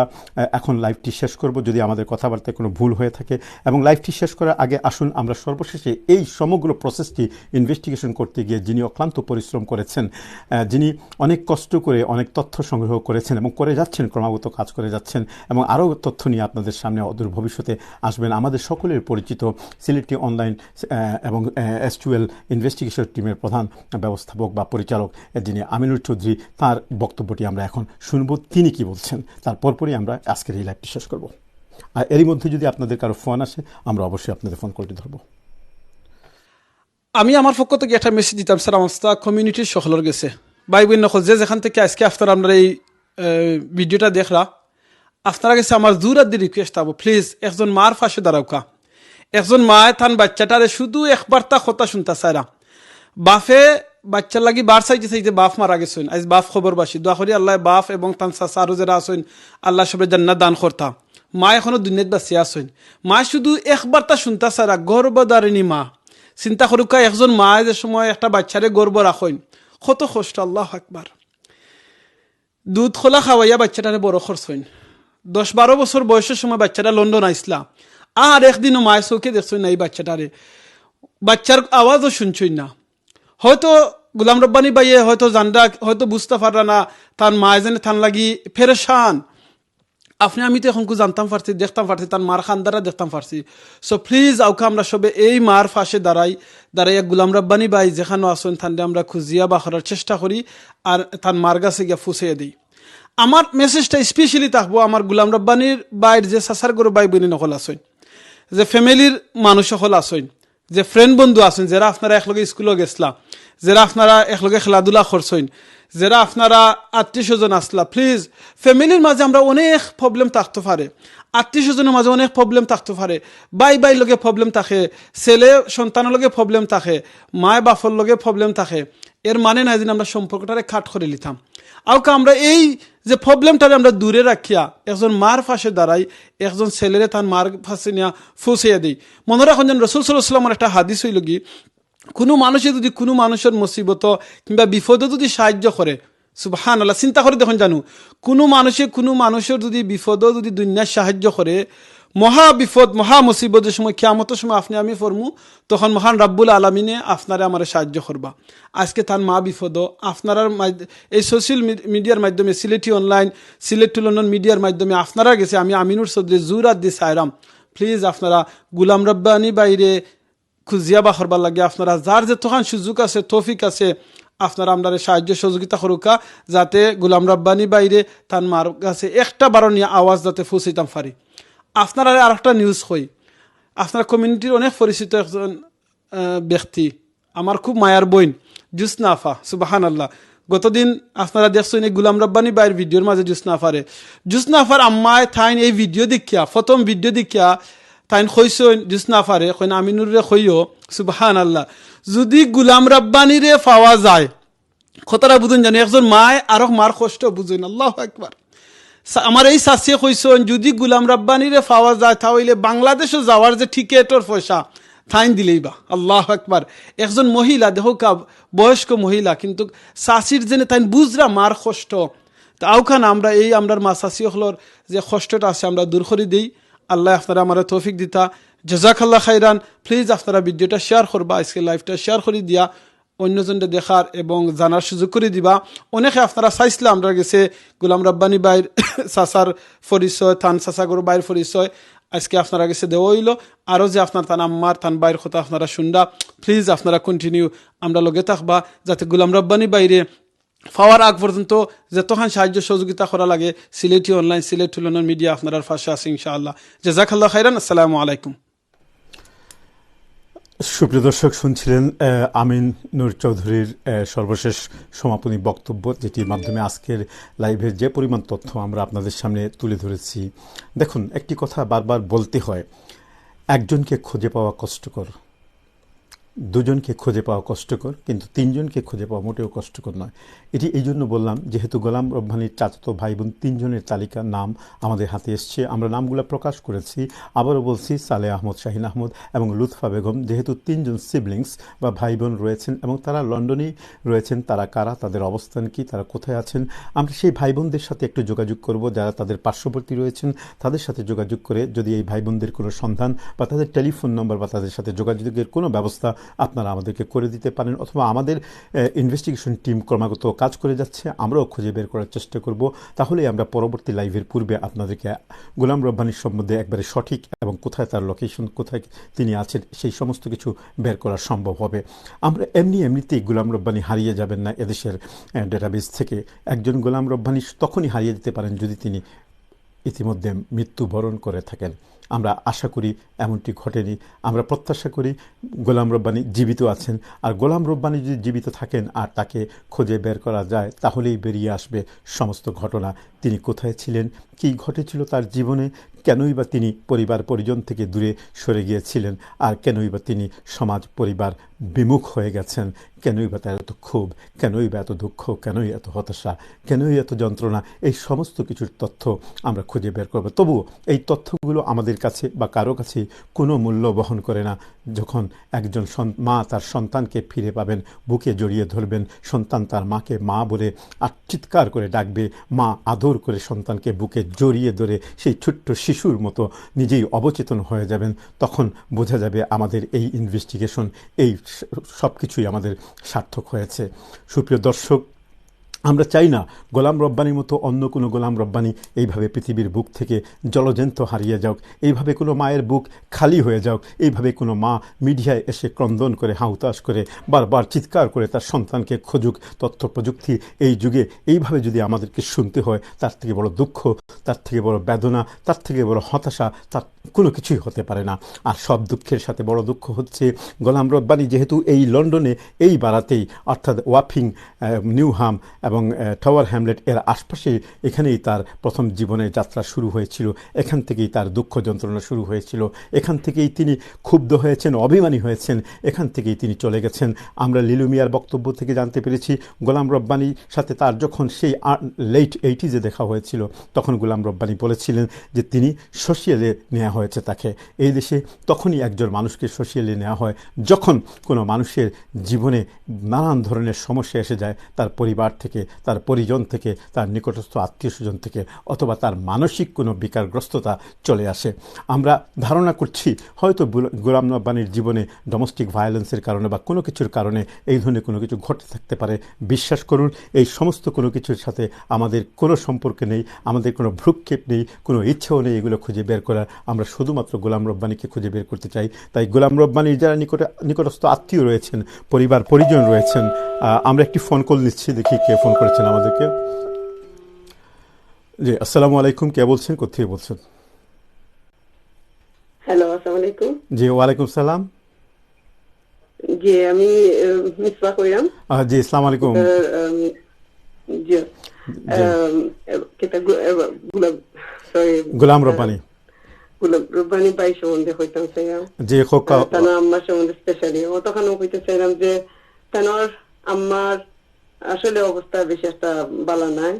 এখন লাইভটি শেষ করব যদি আমাদের কথাবার্তায় কোনো ভুল হয়ে থাকে। এবং লাইভটি শেষ করার আগে আসুন আমরা সর্বশেষে এই সমগ্র প্রসেসটি ইনভেস্টিগেশন করতে গিয়ে যিনি অক্লান্ত পরিশ্রম করেছেন, যিনি অনেক কষ্ট করে অনেক তথ্য সংগ্রহ করেছেন এবং করে যাচ্ছেন, ক্রমাগত কাজ করে যাচ্ছেন এবং আরও তথ্য নিয়ে আপনাদের সামনে অদূর ভবিষ্যতে আসবেন, আমাদের সকলের পরিচিত সিলেটি অনলাইন এবং S2L ইনভেস্টিগেশন টিমের প্রধান ব্যবস্থাপক বা পরিচালক যিনি আমিনুর চৌধুরী, তার বক্তব্যটি আমরা এখন শুনব, তিনি কি বলছেন। তারপরই আমরা আজকের এই লাইভটি শেষ করব। আর এরই মধ্যে যদি আপনাদের কারো ফোন আসে আমরা অবশ্যই আপনাদের ফোন কলটি ধরব। আমি আমার পক্ষ থেকে একটা মেসেজ দিতাম, স্যার আমার কমিউনিটির সকলের গেছে ভাই বোন নকল যে যেখান থেকে আজকে আপনারা আপনার এই ভিডিওটা দেখরা, আপনারা গেছে আমার জোর আর রিকোয়েস্ট হবো, প্লিজ একজন মার ফাঁসে দাঁড়াওকা। একজন মায় থান বাচ্চাটারে শুধু একবার তা কথা শুনতা চাইরা, বাফে বাচ্চার লাগি বার চাইতে চাইতে বাপ মারা গেছেন। আজ বাপ খবর বাসি দোয়া করি আল্লাহ বাপ এবং তান চাচা আরো যারা আসেন আল্লাহ সবে জান্নাত দান করতা। মা এখনো দুনিয়াত বাঁচিয়ে আসেন। মা শুধু একবার তা শুনতা চাইরা, গর্ভধারিণী মা। চিন্তা করুকা একজন মা যে সময় একটা বাচ্চারে গর্ব রাখেন কত কষ্ট। আল্লাহ আকবার। দুধ খোলা খাওয়াইয়া বাচ্চাটারে বড় করছেন। 10-12 বছর বয়সের সময় বাচ্চাটা লন্ডন আইসলা, আর একদিনও মায়ের চৌকে দেখছেন না এই বাচ্চাটারে, বাচ্চার আওয়াজও শুনছই না। হয়তো গুলাম রব্বানি ভাইয়ে হয়তো জানরা হয়তো বুঝতে পাররা না তার মা এজেনে থান লাগি ফেরেশান আপনি আমি তো এখন জানতাম পারছি দেখতাম পারছি তার মার খানদারা দেখতাম পারছি সো প্লিজ আউকা আমরা সবে এই মার ফাঁসে দাঁড়াইয়া গুলাম রব্বানি ভাই যেখানে আসেন থানলে আমরা খুঁজিয়া বা করার চেষ্টা করি আর তার মার কাছে গিয়া ফুসিয়ে দিই আমার মেসেজটা স্পেশালি থাকবো আমার গুলাম রব্বানির বাইর যে সাসার গরু ভাই বোন নকল আসেন যে ফ্যামিলির মানুষ সকল আসেন যে ফ্রেন্ড বন্ধু আছেন যারা আপনারা একলগে স্কুলে গেছলা যারা আপনারা একলগে খেলাধুলা করছেন যারা আপনারা আত্মীয় স্বজন আসলা প্লিজ ফ্যামিলির মাঝে আমরা অনেক প্রবলেম থাকতে পারে আত্মীয় স্বজনের মাঝে অনেক প্রবলেম থাকতে পারে বাই লগে প্রবলেম থাকে ছেলে সন্তানের লগে প্রবলেম থাকে মায় বাপর লগে প্রবলেম থাকে এর মানে না যেন আমরা সম্পর্কটারে খাট করে নিতাম আউকা আমরা এই যে প্রবলেমটারে আমরা দূরে রাখিয়া একজন মার পাশে দাঁড়াই একজন ছেলেরে তার মার পাশে নিয়ে ফুসিয়ে দিই মনে রাখুন যেন রসুল সাল্লাল্লাহু আলাইহি ওয়াসাল্লামের একটা হাদিস হইল কি কোনো মানুষে যদি কোনো মানুষের মুসিবত কিংবা বিপদে যদি সাহায্য করে সুবহানাল্লাহ চিন্তা করে দেখুন জানো কোনো মানুষের যদি বিপদও যদি দুনিয়ার সাহায্য করে মহা বিপদ মহা মুসিবতের সময় কিয়ামতের সময় আপনি আমি ফরমু তখন মহান রাব্বুল আলামিনে আপনারে আমার সাহায্য করবা আজকে তার মা বিপদ আপনারা এই সোশ্যাল মিডিয়ার মাধ্যমে Sylheti online Sylhet to London মিডিয়ার মাধ্যমে আপনারা গেছে আমি আমিনুর চৌধুরী জুরাত দি সাইরাম প্লিজ আপনারা গুলাম রব্বানি বাইরে খুঁজিয়া বা করবার লাগে আপনারা যার যে তখন সুযোগ আছে তৌফিক আছে আপনারা আমরা সাহায্য সহযোগিতা করুকা যাতে গুলাম রব্বানি বাইরে তার মার কাছে একটা বারণীয় আওয়াজ যাতে পৌঁছাইতাম পারি আপনারা আর একটা নিউজ হই আপনার কমিউনিটির অনেক পরিচিত একজন ব্যক্তি আমার খুব মায়ার বইন জুসনা আফা সুবহানাল্লাহ গতদিন আপনারা দেখছেন এই গুলাম রব্বানি বাইরের ভিডিওর মাঝে জুসনা আফার আম্মায় থাইন এই ভিডিও দেখিয়া প্রথম ভিডিও দেখিয়া তাইন কইসইন জুসনা আফারে কইন আমিনুরে কইও সুবহানাল্লাহ যদি গুলাম রব্বানিরে পাওয়া যায় কথাটা বুঝুন জানি একজন মায় আর মার কষ্ট বুঝুন আল্লাহু আকবার আমার এই শাসিয়ে কইসন যদি গুলাম রব্বানিরে পাওয়া যায় তাহলে বাংলাদেশে যাওয়ার যে টিকেটর পয়সা থাইন দিলেই বা আল্লাহু আকবার একজন মহিলা দেখো বয়স্ক মহিলা কিন্তু শাসির জেনে তাইন বুঝরা মার কষ্ট তাওখান আমরা এই আমরার মা শাসি হলর যে কষ্টটা আছে আমরা দূর করে দিই আল্লাহ আপনারা আমার তৌফিক দিতা জাযাকাল্লাহ খাইরান প্লিজ আপনারা ভিডিওটা শেয়ার করবা আজকে লাইভটা শেয়ার করে দিয়া অন্যজনকে দেখার এবং জানার সুযোগ করে দিবা অনেকে আপনারা চাইছিলাম আমরা গেছে গুলাম রব্বানি বাইর চাচার পরিচয় থান চাচা গরু বাইর পরিচয় আজকে আপনারা গেছে দেওয়া হইল আরও যে আপনার তান আম্মার থান বাইর কথা আপনারা শুনরা প্লিজ আপনারা কন্টিনিউ আমরা লগে থাকবা যাতে গুলাম রব্বানি বাইরে পাওয়ার আগ পর্যন্ত যতক্ষণ সাহায্য সহযোগিতা করা লাগে Sylheti online Sylhet to London media আপনার পাশে আছে ইনশাআল্লাহ জাযাকাল্লাহ খাইরান আসসালামু আলাইকুম সুপ্রিয় দর্শক শুনছিলেন আমিন নূর চৌধুরীর সর্বশেষ সমাপনী বক্তব্য যেটির মাধ্যমে আজকের লাইভের যে পরিমাণ তথ্য আমরা আপনাদের সামনে তুলে ধরেছি দেখুন একটি কথা বারবার বলতে হয় একজনকে খুঁজে পাওয়া কষ্টকর দুজনকে খুঁজে পাওয়া কষ্টকর কিন্তু তিনজনকে খুঁজে পাওয়া মোটেও কষ্টকর নয় এটি এই জন্য বললাম যেহেতু গোলাম রব্বানির চাচাতো ভাই বোন তিনজনের তালিকার নাম আমাদের হাতে এসছে আমরা নামগুলো প্রকাশ করেছি আবারও বলছি সালেহ আহমদ শাহিন আহমদ এবং লুৎফা বেগম যেহেতু তিনজন সিবলিংস বা ভাই বোন রয়েছেন এবং তারা লন্ডনেই রয়েছেন তারা কারা তাদের অবস্থান কি তারা কোথায় আছেন আমরা সেই ভাই বোনদের সাথে একটু যোগাযোগ করব যারা তাদের পার্শ্ববর্তী রয়েছেন তাদের সাথে যোগাযোগ করে যদি এই ভাই বোনদের কোনো সন্ধান বা তাদের টেলিফোন নম্বর বা তাদের সাথে যোগাযোগের কোনো ব্যবস্থা আপনারা আমাদেরকে করে দিতে পারেন অথবা আমাদের ইনভেস্টিগেশন টিম ক্রমাগত কাজ করে যাচ্ছে আমরাও খুঁজে বের করার চেষ্টা করব তাহলেই আমরা পরবর্তী লাইভের পূর্বে আপনাদেরকে গোলাম রব্বানির সম্বন্ধে একবারে সঠিক এবং কোথায় তার লোকেশন কোথায় তিনি আছেন সেই সমস্ত কিছু বের করা সম্ভব হবে আমরা এমনিতেই গোলাম রব্বানি হারিয়ে যাবেন না এদেশের ডেটাবেস থেকে একজন গোলাম রব্বানি তখনই হারিয়ে যেতে পারেন যদি তিনি ইতিমধ্যে মৃত্যুবরণ করে থাকেন আমরা আশা করি এমনটি ঘটেনি আমরা প্রত্যাশা করি গোলাম রব্বানি জীবিত আছেন আর গোলাম রব্বানি যদি জীবিত থাকেন আর তাকে খুঁজে বের করা যায় তাহলেই বেরিয়ে আসবে সমস্ত ঘটনা তিনি কোথায় ছিলেন কী ঘটেছিল তার জীবনে কেনই বা তিনি পরিবার পরিজন থেকে দূরে সরে গিয়েছিলেন আর কেনই বা তিনি সমাজ পরিবার বিমুখ হয়ে গেছেন কেনই বা তার এত ক্ষোভ কেনই বা এত দুঃখ কেনই এত হতাশা কেনই এত যন্ত্রণা এই সমস্ত কিছুর তথ্য আমরা খুঁজে বের করব তবুও এই তথ্যগুলো আমাদের কাছে বা কারো কাছে কোনো মূল্য বহন করে না যখন একজন মা তার সন্তানকে ফিরে পাবেন বুকে জড়িয়ে ধরবেন সন্তান তার মাকে মা বলে চিৎকার করে ডাকবে মা আদর করে সন্তানকে বুকে জড়িয়ে ধরে সেই ছোট্ট শিশু শিশুর মতো নিজেই অবচেতন হয়ে যাবেন, তখন বোঝা যাবে আমাদের এই ইনভেস্টিগেশন, এই সব কিছুই আমাদের সার্থক হয়েছে। সুপ্রিয় দর্শক, আমরা চাই না গোলাম রব্বানির মতো অন্য কোনো গোলাম রব্বানি এইভাবে পৃথিবীর বুক থেকে জলজন্ত হারিয়ে যাওক, এইভাবে কোনো মায়ের বুক খালি হয়ে যাওক, এইভাবে কোনো মা মিডিয়ায় এসে ক্রন্দন করে হাউতাশ করে বারবার চিৎকার করে তার সন্তানকে খোঁজুক। তথ্য প্রযুক্তি এই যুগে এইভাবে যদি আমাদেরকে শুনতে হয়, তার থেকে বড় দুঃখ, তার থেকে বড় বেদনা, তার থেকে বড় হতাশা তার কোনো কিছুই হতে পারে না। আর সব দুঃখের সাথে বড় দুঃখ হচ্ছে গোলাম রব্বানি যেহেতু এই লন্ডনে এই বারাতেই, অর্থাৎ ওয়াফিং, নিউহাম এবং টাওয়ার হ্যামলেট এর আশপাশে, এখানেই তার প্রথম জীবনের যাত্রা শুরু হয়েছিল, এখান থেকেই তার দুঃখ যন্ত্রণা শুরু হয়েছিল, এখান থেকেই তিনি ক্ষুব্ধ হয়েছেন, অভিমানী হয়েছেন, এখান থেকেই তিনি চলে গেছেন। আমরা লিলু মিয়ার বক্তব্য থেকে জানতে পেরেছি গোলাম রব্বানির সাথে তার যখন সেই লেট 80s দেখা হয়েছিল, তখন গোলাম রব্বানি বলেছিলেন যে তিনি সোশিয়ালে নেওয়া হয়েছে তাকে এই দেশে। তখনই একজন মানুষকে সোশিয়ালে নেওয়া হয় যখন কোনো মানুষের জীবনে নানান ধরনের সমস্যা এসে যায়, তার পরিবার থেকে, তার পরিজন থেকে, তার নিকটস্থ আত্মীয় স্বজন থেকে, অথবা তার মানসিক কোনো বিকারগ্রস্ততা চলে আসে। আমরা ধারণা করছি হয়তো গোলাম রব্বানির জীবনে ডোমেস্টিক ভায়োলেন্সের কারণে বা কোনো কিছুর কারণে এই ধরনের কোনো কিছু ঘটে থাকতে পারে। বিশ্বাস করুন, এই সমস্ত কোনো কিছুর সাথে আমাদের কোনো সম্পর্ক নেই, আমাদের কোনো ভ্রুক্ষেপ নেই, কোনো ইচ্ছেও নেই এগুলো খুঁজে বের করার। আমরা শুধুমাত্র গোলাম রব্বানিকে খুঁজে বের করতে চাই। তাই গোলাম রব্বানির যারা নিকটস্থ আত্মীয় রয়েছেন, পরিবার পরিজন রয়েছেন, আমরা একটি ফোন কল নিচ্ছি, দেখি কে ফোন করেছেন আমাদেরকে। জি, আসসালামু আলাইকুম, কে বলছেন, কোথায় বলছেন? হ্যালো, আসসালামু আলাইকুম। জি, ওয়ালাইকুম সালাম। জি, আমি মিসবাহ কইরাম। জি, আসসালামু আলাইকুম। জি, কিতা গোলাম রব্বানি, গোলাম রব্বানি ভাই সম্বন্ধে হইতাম চাইলাম। জি, তানোর আম্মার সম্বন্ধে স্পেশালি অতখানে হইতে চাইলাম যে তানোর আম্মার আসলে অবস্থা বেশি একটা ভালো নাই।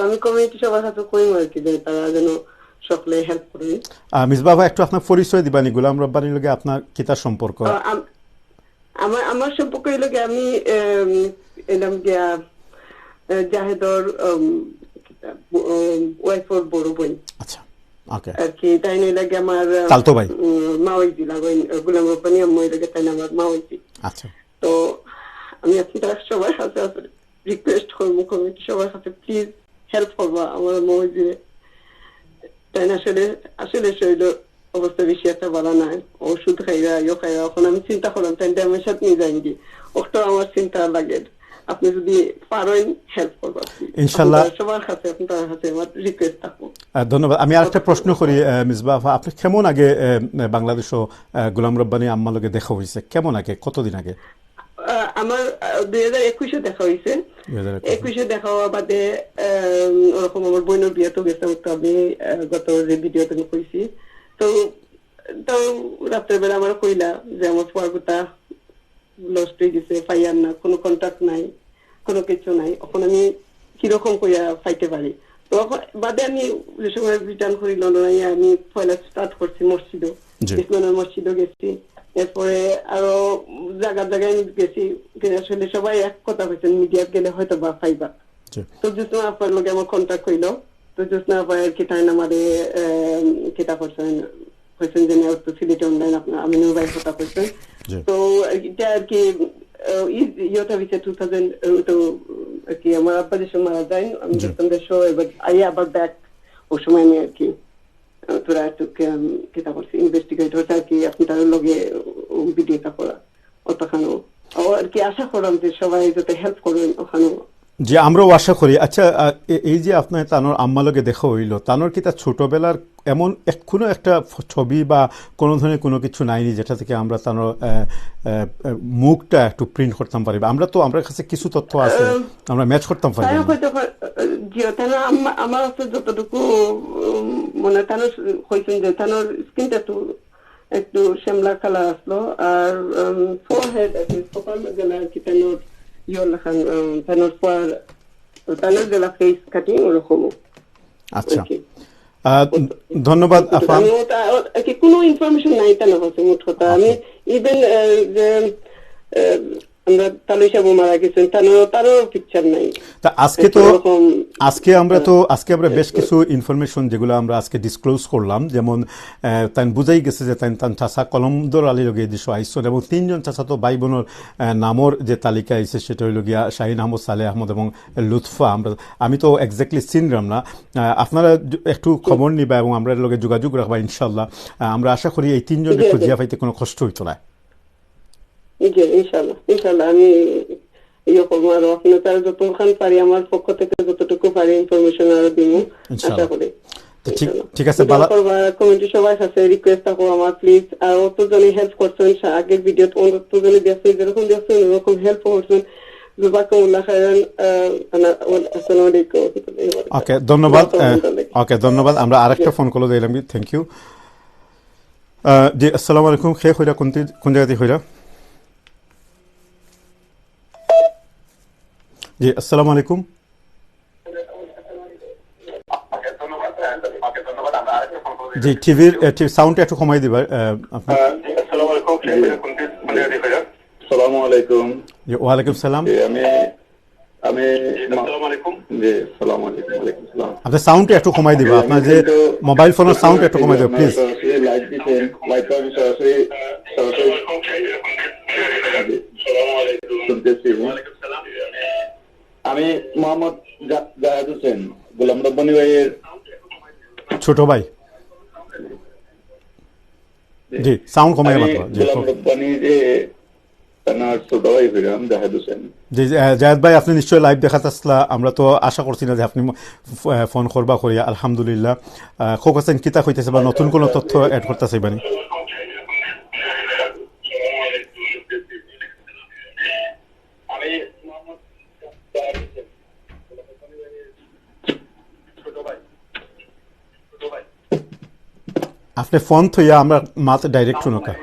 আমি কমিউনিটি সবার কাছে কইম আর কি, যে তারা যেন সকলে হেল্প করে। মিসবাহ, একটু আপনার পরিচয় দিবানি গোলাম রব্বানির লগে আপনার কিতার সম্পর্ক? আমার সম্পর্ক হইল গিয়ে আমি এলাম গিয়া জাহেদর ওয়াইফর বড় বোন। আচ্ছা, ওকে। আর কি তাই নইলে গিয়ে আমার তালতো ভাই মাওয়াইজি লাগেন গোলাম রব্বানি আম্মাই লাগে, তাই না আমার মাওয়াইজি। আচ্ছা, তো আমি আপনার সবার কাছে রিকোয়েস্ট করবো, কমিটি সবার কাছে প্লিজ হেল্প করবা আমার মাওয়াইজি। তাই না আসলে আসলে শরীর অবস্থা বেশি একটা ভালো নাই, ওষুধ খাইরা খাইরা। এখন আমি চিন্তা করলাম তাই আমার সাথে নিয়ে যাইনি, ওটা আমার চিন্তা লাগে। আপনি যদি পারেন হেল্প করবেন ইনশাআল্লাহ, সবার কাছে আপনার কাছে আমার রিকোয়েস্ট থাকবো। ধন্যবাদ। আমি আরেকটা প্রশ্ন করি মিসবাহ, আপনি কেমন আগে বাংলাদেশও গোলাম রব্বানি আম্মার লগে দেখা হয়েছে? কেমন আগে, কতদিন আগে? আমার 2021-এ দেখা হয়েছে। 21-এ দেখা হওয়া বাদে ওরকম আমার বোনের বিয়ে তো গেছে, তো আমি গত যে ভিডিওতে আমি কইছি, তো রাত্রের বেলা আমার কইলা যে আমার পর্বটা লস্ট হয়ে গেছে, পাইয়ার না, কোনো কন্ট্যাক্ট নাই, কোনো কিছু নাই, এখন আমি কিরকম কইয়া পাইতে পারি। তো বাদে আমি যে সময় রিটার্ন করি লন্ডনে, আমি পয়লা স্টার্ট করছি মসজিদও, ইসলামের মসজিদও গেছি, এরপরে আরো জায়গায় গেছি। আসলে সবাই এক কথা হয়েছেন, মিডিয়াত গেলে হয়তো বা পাইবা। তো জোৎস্না আপনার লোক আমার কন্ট্যাক্ট হইলো, তো জোৎস্না আপনার আর কি তাই আমাদের কেটা করছেন যে সিলেটে অনলাইন আপনার আমিনুর ভাই কথা করছেন। তো এটা আর কি ইয়েটা হয়েছে 2000, তো আর কি আমার আব্বা যে সময় মারা যায়, আমি দেখতাম দেশ আই আবার ব্যাক, ওই সময় আমি আর কি তোরা একটু কেটা করছি ইনভেস্টিগেট হচ্ছে আর কি, আপনি তার লগে ভিডিওটা করা অতখানো আর কি। আশা করলাম যে সবাই যাতে হেল্প করবেন ওখানে। জি, আমরাও আশা করি। আচ্ছা, এই যে আপনার তানোর আম্মা লগে দেখা হইল, তানোর কি তার ছোটবেলার এমন কোনো একটা ছবি বা কোনো ধরনের কোনো কিছু নাইনি যেটা থেকে আমরা তানোর মুখটা একটু প্রিন্ট করতাম পারি? আমরা কাছে কিছু তথ্য আছে, আমরা ম্যাচ করতাম পারি। আমার যতটুকু মনে তানোর হয়েছেন যে তানোর স্কিনটা একটু শ্যামলা কালার আসলো, আর ফোরহেড আর কি সকাল গেলে আর কি তানোর আচ্ছা, ধন্যবাদ। কোনো ইনফরমেশন নাই তার হচ্ছে মোট কথা। আমি ইভেন যে আমরা তালুই সাহেব মারা গেছেন, তারও পিকচার নাই। তা আজকে আমরা বেশ কিছু ইনফরমেশন যেগুলো আমরা আজকে ডিসক্লোজ করলাম, যেমন তাই বুঝাই গেছে যে তাই চাষা কলমদর আলী লগে এই দেশ আইসন এবং 3 জন চাষা তো ভাই বোনের নামর যে তালিকা আইছে সেটা হইল গিয়া শাহিন আহমদ, সালেহ আহমদ এবং লুৎফা। আমি তো এক্স্যাক্টলি চিনলাম না, আপনারা একটু খবর নিবা এবং আমরা এর লগে যোগাযোগ রাখবা ইনশাল্লাহ। আমরা আশা করি এই 3 জনের খুঁজিয়া পাইতে কোনো কষ্ট হইতো না। ইনশাল্লাহ আমি ইয়ে করবো, আরো আপনার তারা যতক্ষণ পারি আমার পক্ষ থেকে যতটুকু পারি ইনফরমেশন আরো দিব আশা করি। ঠিক আছে, কমিটি সবাই কাছে রিকোয়েস্ট থাকো আমার, প্লিজ। আর অতজনই হেল্প করছেন আগের ভিডিও, অতজনই দেখছেন, যেরকম দেখছেন ওরকম হেল্প করছেন। ওকে, ধন্যবাদ। আমরা আরেকটা ফোন কল দিলাম। Thank you. জি, আসসালামু আলাইকুম। খে হইরা কোন জায়গাতে হইরা? জি, আসসালামু আলাইকুম। জি, টিভির সাউন্ডটা একটু কমাই দিবা আপনার। আসসালামু আলাইকুম। জি, ওয়ালাইকুম সালাম। আমি জি, আসসালামু আলাইকুম। ওয়ালাইকুম সালাম। আপনার সাউন্ডটা একটু কমাই দিবা, আপনার যে মোবাইল ফোনের সাউন্ড একটু কমাই দিবা প্লিজ। লাইভ দিবেন, লাইভটা আমি সরাসরি শুনতেছি। আমি মোহাম্মদ জাহেদ হোসেন, গোলাম রব্বানী ভাইয়ের ছোট ভাই। জি, সাউন্ড কমাই মাত্র। জি, গোলাম রব্বানী যে তার ছোট ভাই ফিরাম জাহেদ হোসেন। জি, জাহেদ ভাই আপনি নিশ্চয়ই লাইভ দেখাতে আসলা, আমরা তো আশা করছি না যে আপনি ফোন করবা করিয়া। আলহামদুলিল্লাহ। খোক হাসেন কিতা হইতেছে বা নতুন কোনো তথ্য অ্যাড করতেছে বানি? আপনি ফোন থইয়া আমরা মাত ডাইরেক্ট শুনকা।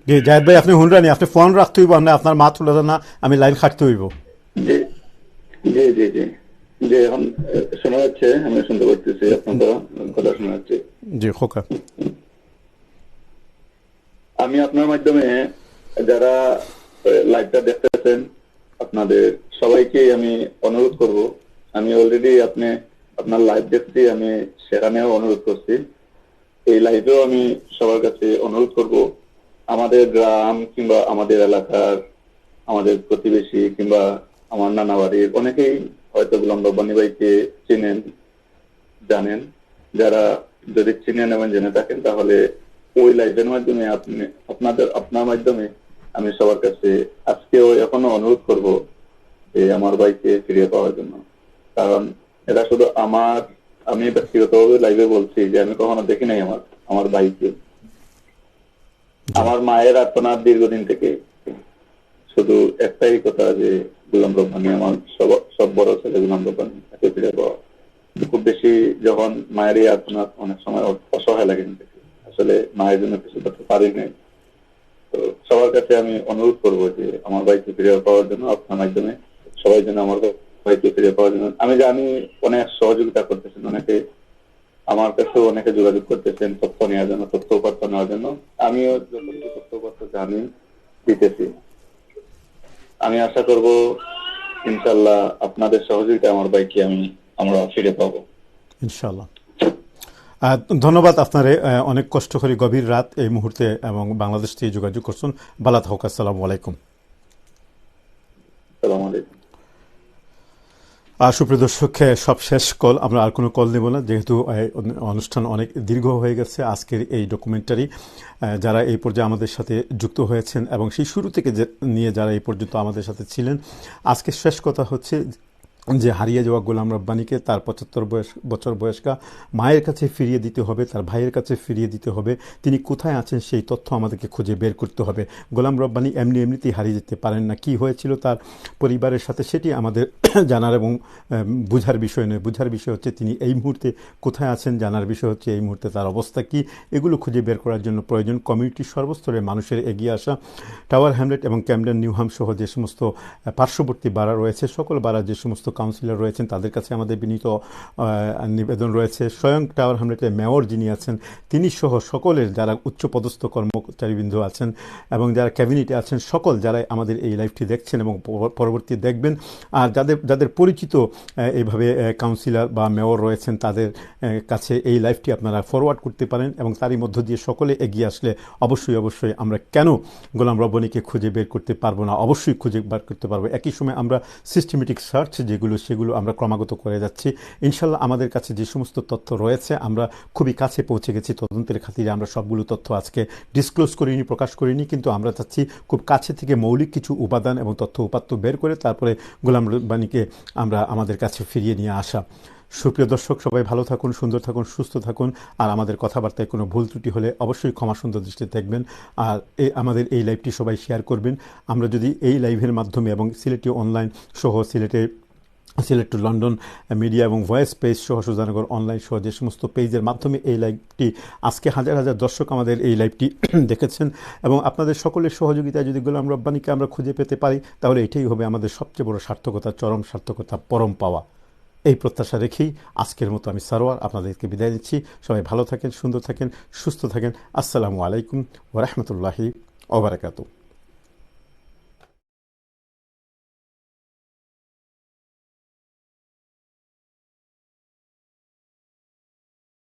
জি, জাহেদ ভাই আপনি হুনরানি, আপনি ফোন রাখতে হইব না, আপনার মাত তুলে না, আমি লাইন কাটতে হইব। জি জি জি জি জি, এখন শোনা যাচ্ছে, আমি শুনতে পাচ্ছি আপনাদের কথা শোনা যাচ্ছে। জি খোকা, আমি আপনার মাধ্যমে যারা লাইভটা দেখতেছেন আপনাদের সবাইকে আমি অনুরোধ করব, আমি অলরেডি আপনার লাইভ দেখছি, আমি সেখানেও অনুরোধ করছি, এই লাইভেও আমি সবার কাছে অনুরোধ করব, আমাদের গ্রাম কিংবা আমাদের এলাকার, আমাদের প্রতিবেশী কিংবা আমার নানা বাড়ির অনেকেই হয়তো গোলাম রব্বানী ভাইকে চিনেন, জানেন। যারা যদি চিনেন এবং জেনে থাকেন তাহলে ওই লাইভের মাধ্যমে আপনার মাধ্যমে আমি সবার কাছে আজকেও এখনো অনুরোধ করব যে আমার ভাইকে ফিরিয়ে পাওয়ার জন্য। কারণ এটা শুধু আমি ব্যক্তিগতভাবে লাইভে বলছি যে আমি কখনো দেখি নাই আমার ভাইকে। আমার মায়ের আত্মনাথ দীর্ঘদিন থেকে শুধু একটাই কথা যে গোলাম রব্বানী, আমার সব বড় ছেলে গোলাম রব্বানী, তাকে ফিরে পাওয়া। খুব বেশি যখন মায়ের এই আত্মনাথ অনেক সময় অসহায় লাগে, আসলে মায়ের জন্য কিছু করতে পারি নাই। তো সবার কাছে আমি অনুরোধ করবো যে আমার ভাইকে ফিরে পাওয়ার জন্য আপনার মাধ্যমে সবাই যেন আমার ভাইকে ফিরে পাওয়ার জন্য। আমি জানি অনেক সহযোগিতা করতেছেন, অনেকে আমার কাছেও অনেকে যোগাযোগ করতেছেন তথ্য নেওয়ার জন্য, তথ্য উপাত্ত নেওয়ার জন্য। আমিও যতটুকু তথ্য উপাত্ত জানি দিতেছি। আমি আশা করব ইনশাল্লাহ আপনাদের সহযোগিতা আমার ভাইকে আমরা ফিরে পাবো ইনশাল্লাহ। ধন্যবাদ আপনারে, অনেক কষ্ট করে গভীর রাত এই মুহূর্তে এবং বাংলাদেশ থেকে যোগাযোগ করছেন। ভালো থাকুক। আসসালামু আলাইকুম। আসসালামু আলাইকুম। সুপ্রিয় দর্শক, সব শেষ কল, আমরা আর কোনো কল নেব না, যেহেতু অনুষ্ঠান অনেক দীর্ঘ হয়ে গেছে। আজকের এই ডকুমেন্টারি যারা এই পর্যায়ে আমাদের সাথে যুক্ত হয়েছেন এবং সেই শুরু থেকে নিয়ে যারা এই পর্যন্ত আমাদের সাথে ছিলেন, আজকে শেষ কথা হচ্ছে যে হারিয়ে যাওয়া গোলাম রব্বানীকে তার 75 বছর বয়স্কা মায়ের কাছে ফিরিয়ে দিতে হবে, তার ভাইয়ের কাছে ফিরিয়ে দিতে হবে। তিনি কোথায় আছেন সেই তথ্য আমাদেরকে খুঁজে বের করতে হবে। গোলাম রব্বানী এমনিতেই হারিয়ে যেতে পারেন না। কি হয়েছিল তার পরিবারের সাথে সেটি আমাদের জানার এবং বুঝার বিষয় নয়। বুঝার বিষয় হচ্ছে তিনি এই মুহূর্তে কোথায় আছেন, জানার বিষয় হচ্ছে এই মুহূর্তে তার অবস্থা কি। এগুলো খুঁজে বের করার জন্য প্রয়োজন কমিউনিটির সর্বস্তরের মানুষের এগিয়ে আসা। টাওয়ার হ্যামলেট এবং ক্যামডেন নিউহাম সহ যে সমস্ত পার্শ্ববর্তী বাড়া রয়েছে, সকল বাড়ার যে সমস্ত কাউন্সিলর রয়েছেন তাদের কাছে আমাদের বিনীত নিবেদন রয়েছে। স্বয়ং টাওয়ার হ্যামলেটের মেয়র যিনি আছেন তিনি সহ সকলের যারা উচ্চপদস্থ কর্মচারীবৃন্দ আছেন এবং যারা ক্যাবিনেটে আছেন, সকল যারা আমাদের এই লাইভটি দেখছেন এবং পরবর্তী দেখবেন, আর যাদের পরিচিত এইভাবে কাউন্সিলর বা মেয়র রয়েছেন তাদের কাছে এই লাইভটি আপনারা ফরওয়ার্ড করতে পারেন এবং তারই মধ্য দিয়ে সকলে এগিয়ে আসলে অবশ্যই আমরা কেন গোলাম রব্বানীকে খুঁজে বের করতে পারবো না, অবশ্যই খুঁজে বের করতে পারবো। একই সময় আমরা সিস্টেমেটিক সার্চ সেগুলো আমরা ক্রমাগত করে যাচ্ছি। ইনশাল্লাহ আমাদের কাছে যে সমস্ত তথ্য রয়েছে আমরা খুবই কাছে পৌঁছে গেছি। তদন্তের খাতিরে আমরা সবগুলো তথ্য আজকে ডিসক্লোজ করিনি, প্রকাশ করিনি, কিন্তু আমরা চাচ্ছি খুব কাছে থেকে মৌলিক কিছু উপাদান এবং তথ্য উপাত্ত বের করে তারপরে গোলাম রব্বানীকে আমরা আমাদের কাছে ফিরিয়ে নিয়ে আসা। সুপ্রিয় দর্শক, সবাই ভালো থাকুন, সুন্দর থাকুন, সুস্থ থাকুন। আর আমাদের কথাবার্তায় কোনো ভুল ত্রুটি হলে অবশ্যই ক্ষমা সুন্দর দৃষ্টিতে দেখবেন। আর আমাদের এই লাইভটি সবাই শেয়ার করবেন। আমরা যদি এই লাইভের মাধ্যমে এবং সিলেটি অনলাইন সহ সিলেট টু লন্ডন মিডিয়া এবং ভয়েস পেজ সহ সুজানগর অনলাইন সহ যে সমস্ত পেজের মাধ্যমে এই লাইভটি আজকে হাজার হাজার দর্শক আমাদের এই লাইভটি দেখেছেন এবং আপনাদের সকলের সহযোগিতায় যদি গোলাম রব্বানীকে আমরা খুঁজে পেতে পারি তাহলে এটাই হবে আমাদের সবচেয়ে বড় সার্থকতা, চরম সার্থকতা, পরম পাওয়া। এই প্রত্যাশা রেখেই আজকের মতো আমি সারোয়ার আপনাদেরকে বিদায় দিচ্ছি। সবাই ভালো থাকেন, সুন্দর থাকেন, সুস্থ থাকেন। আসসালামু আলাইকুম ওয়া রাহমাতুল্লাহি ওয়া বারাকাতুহু।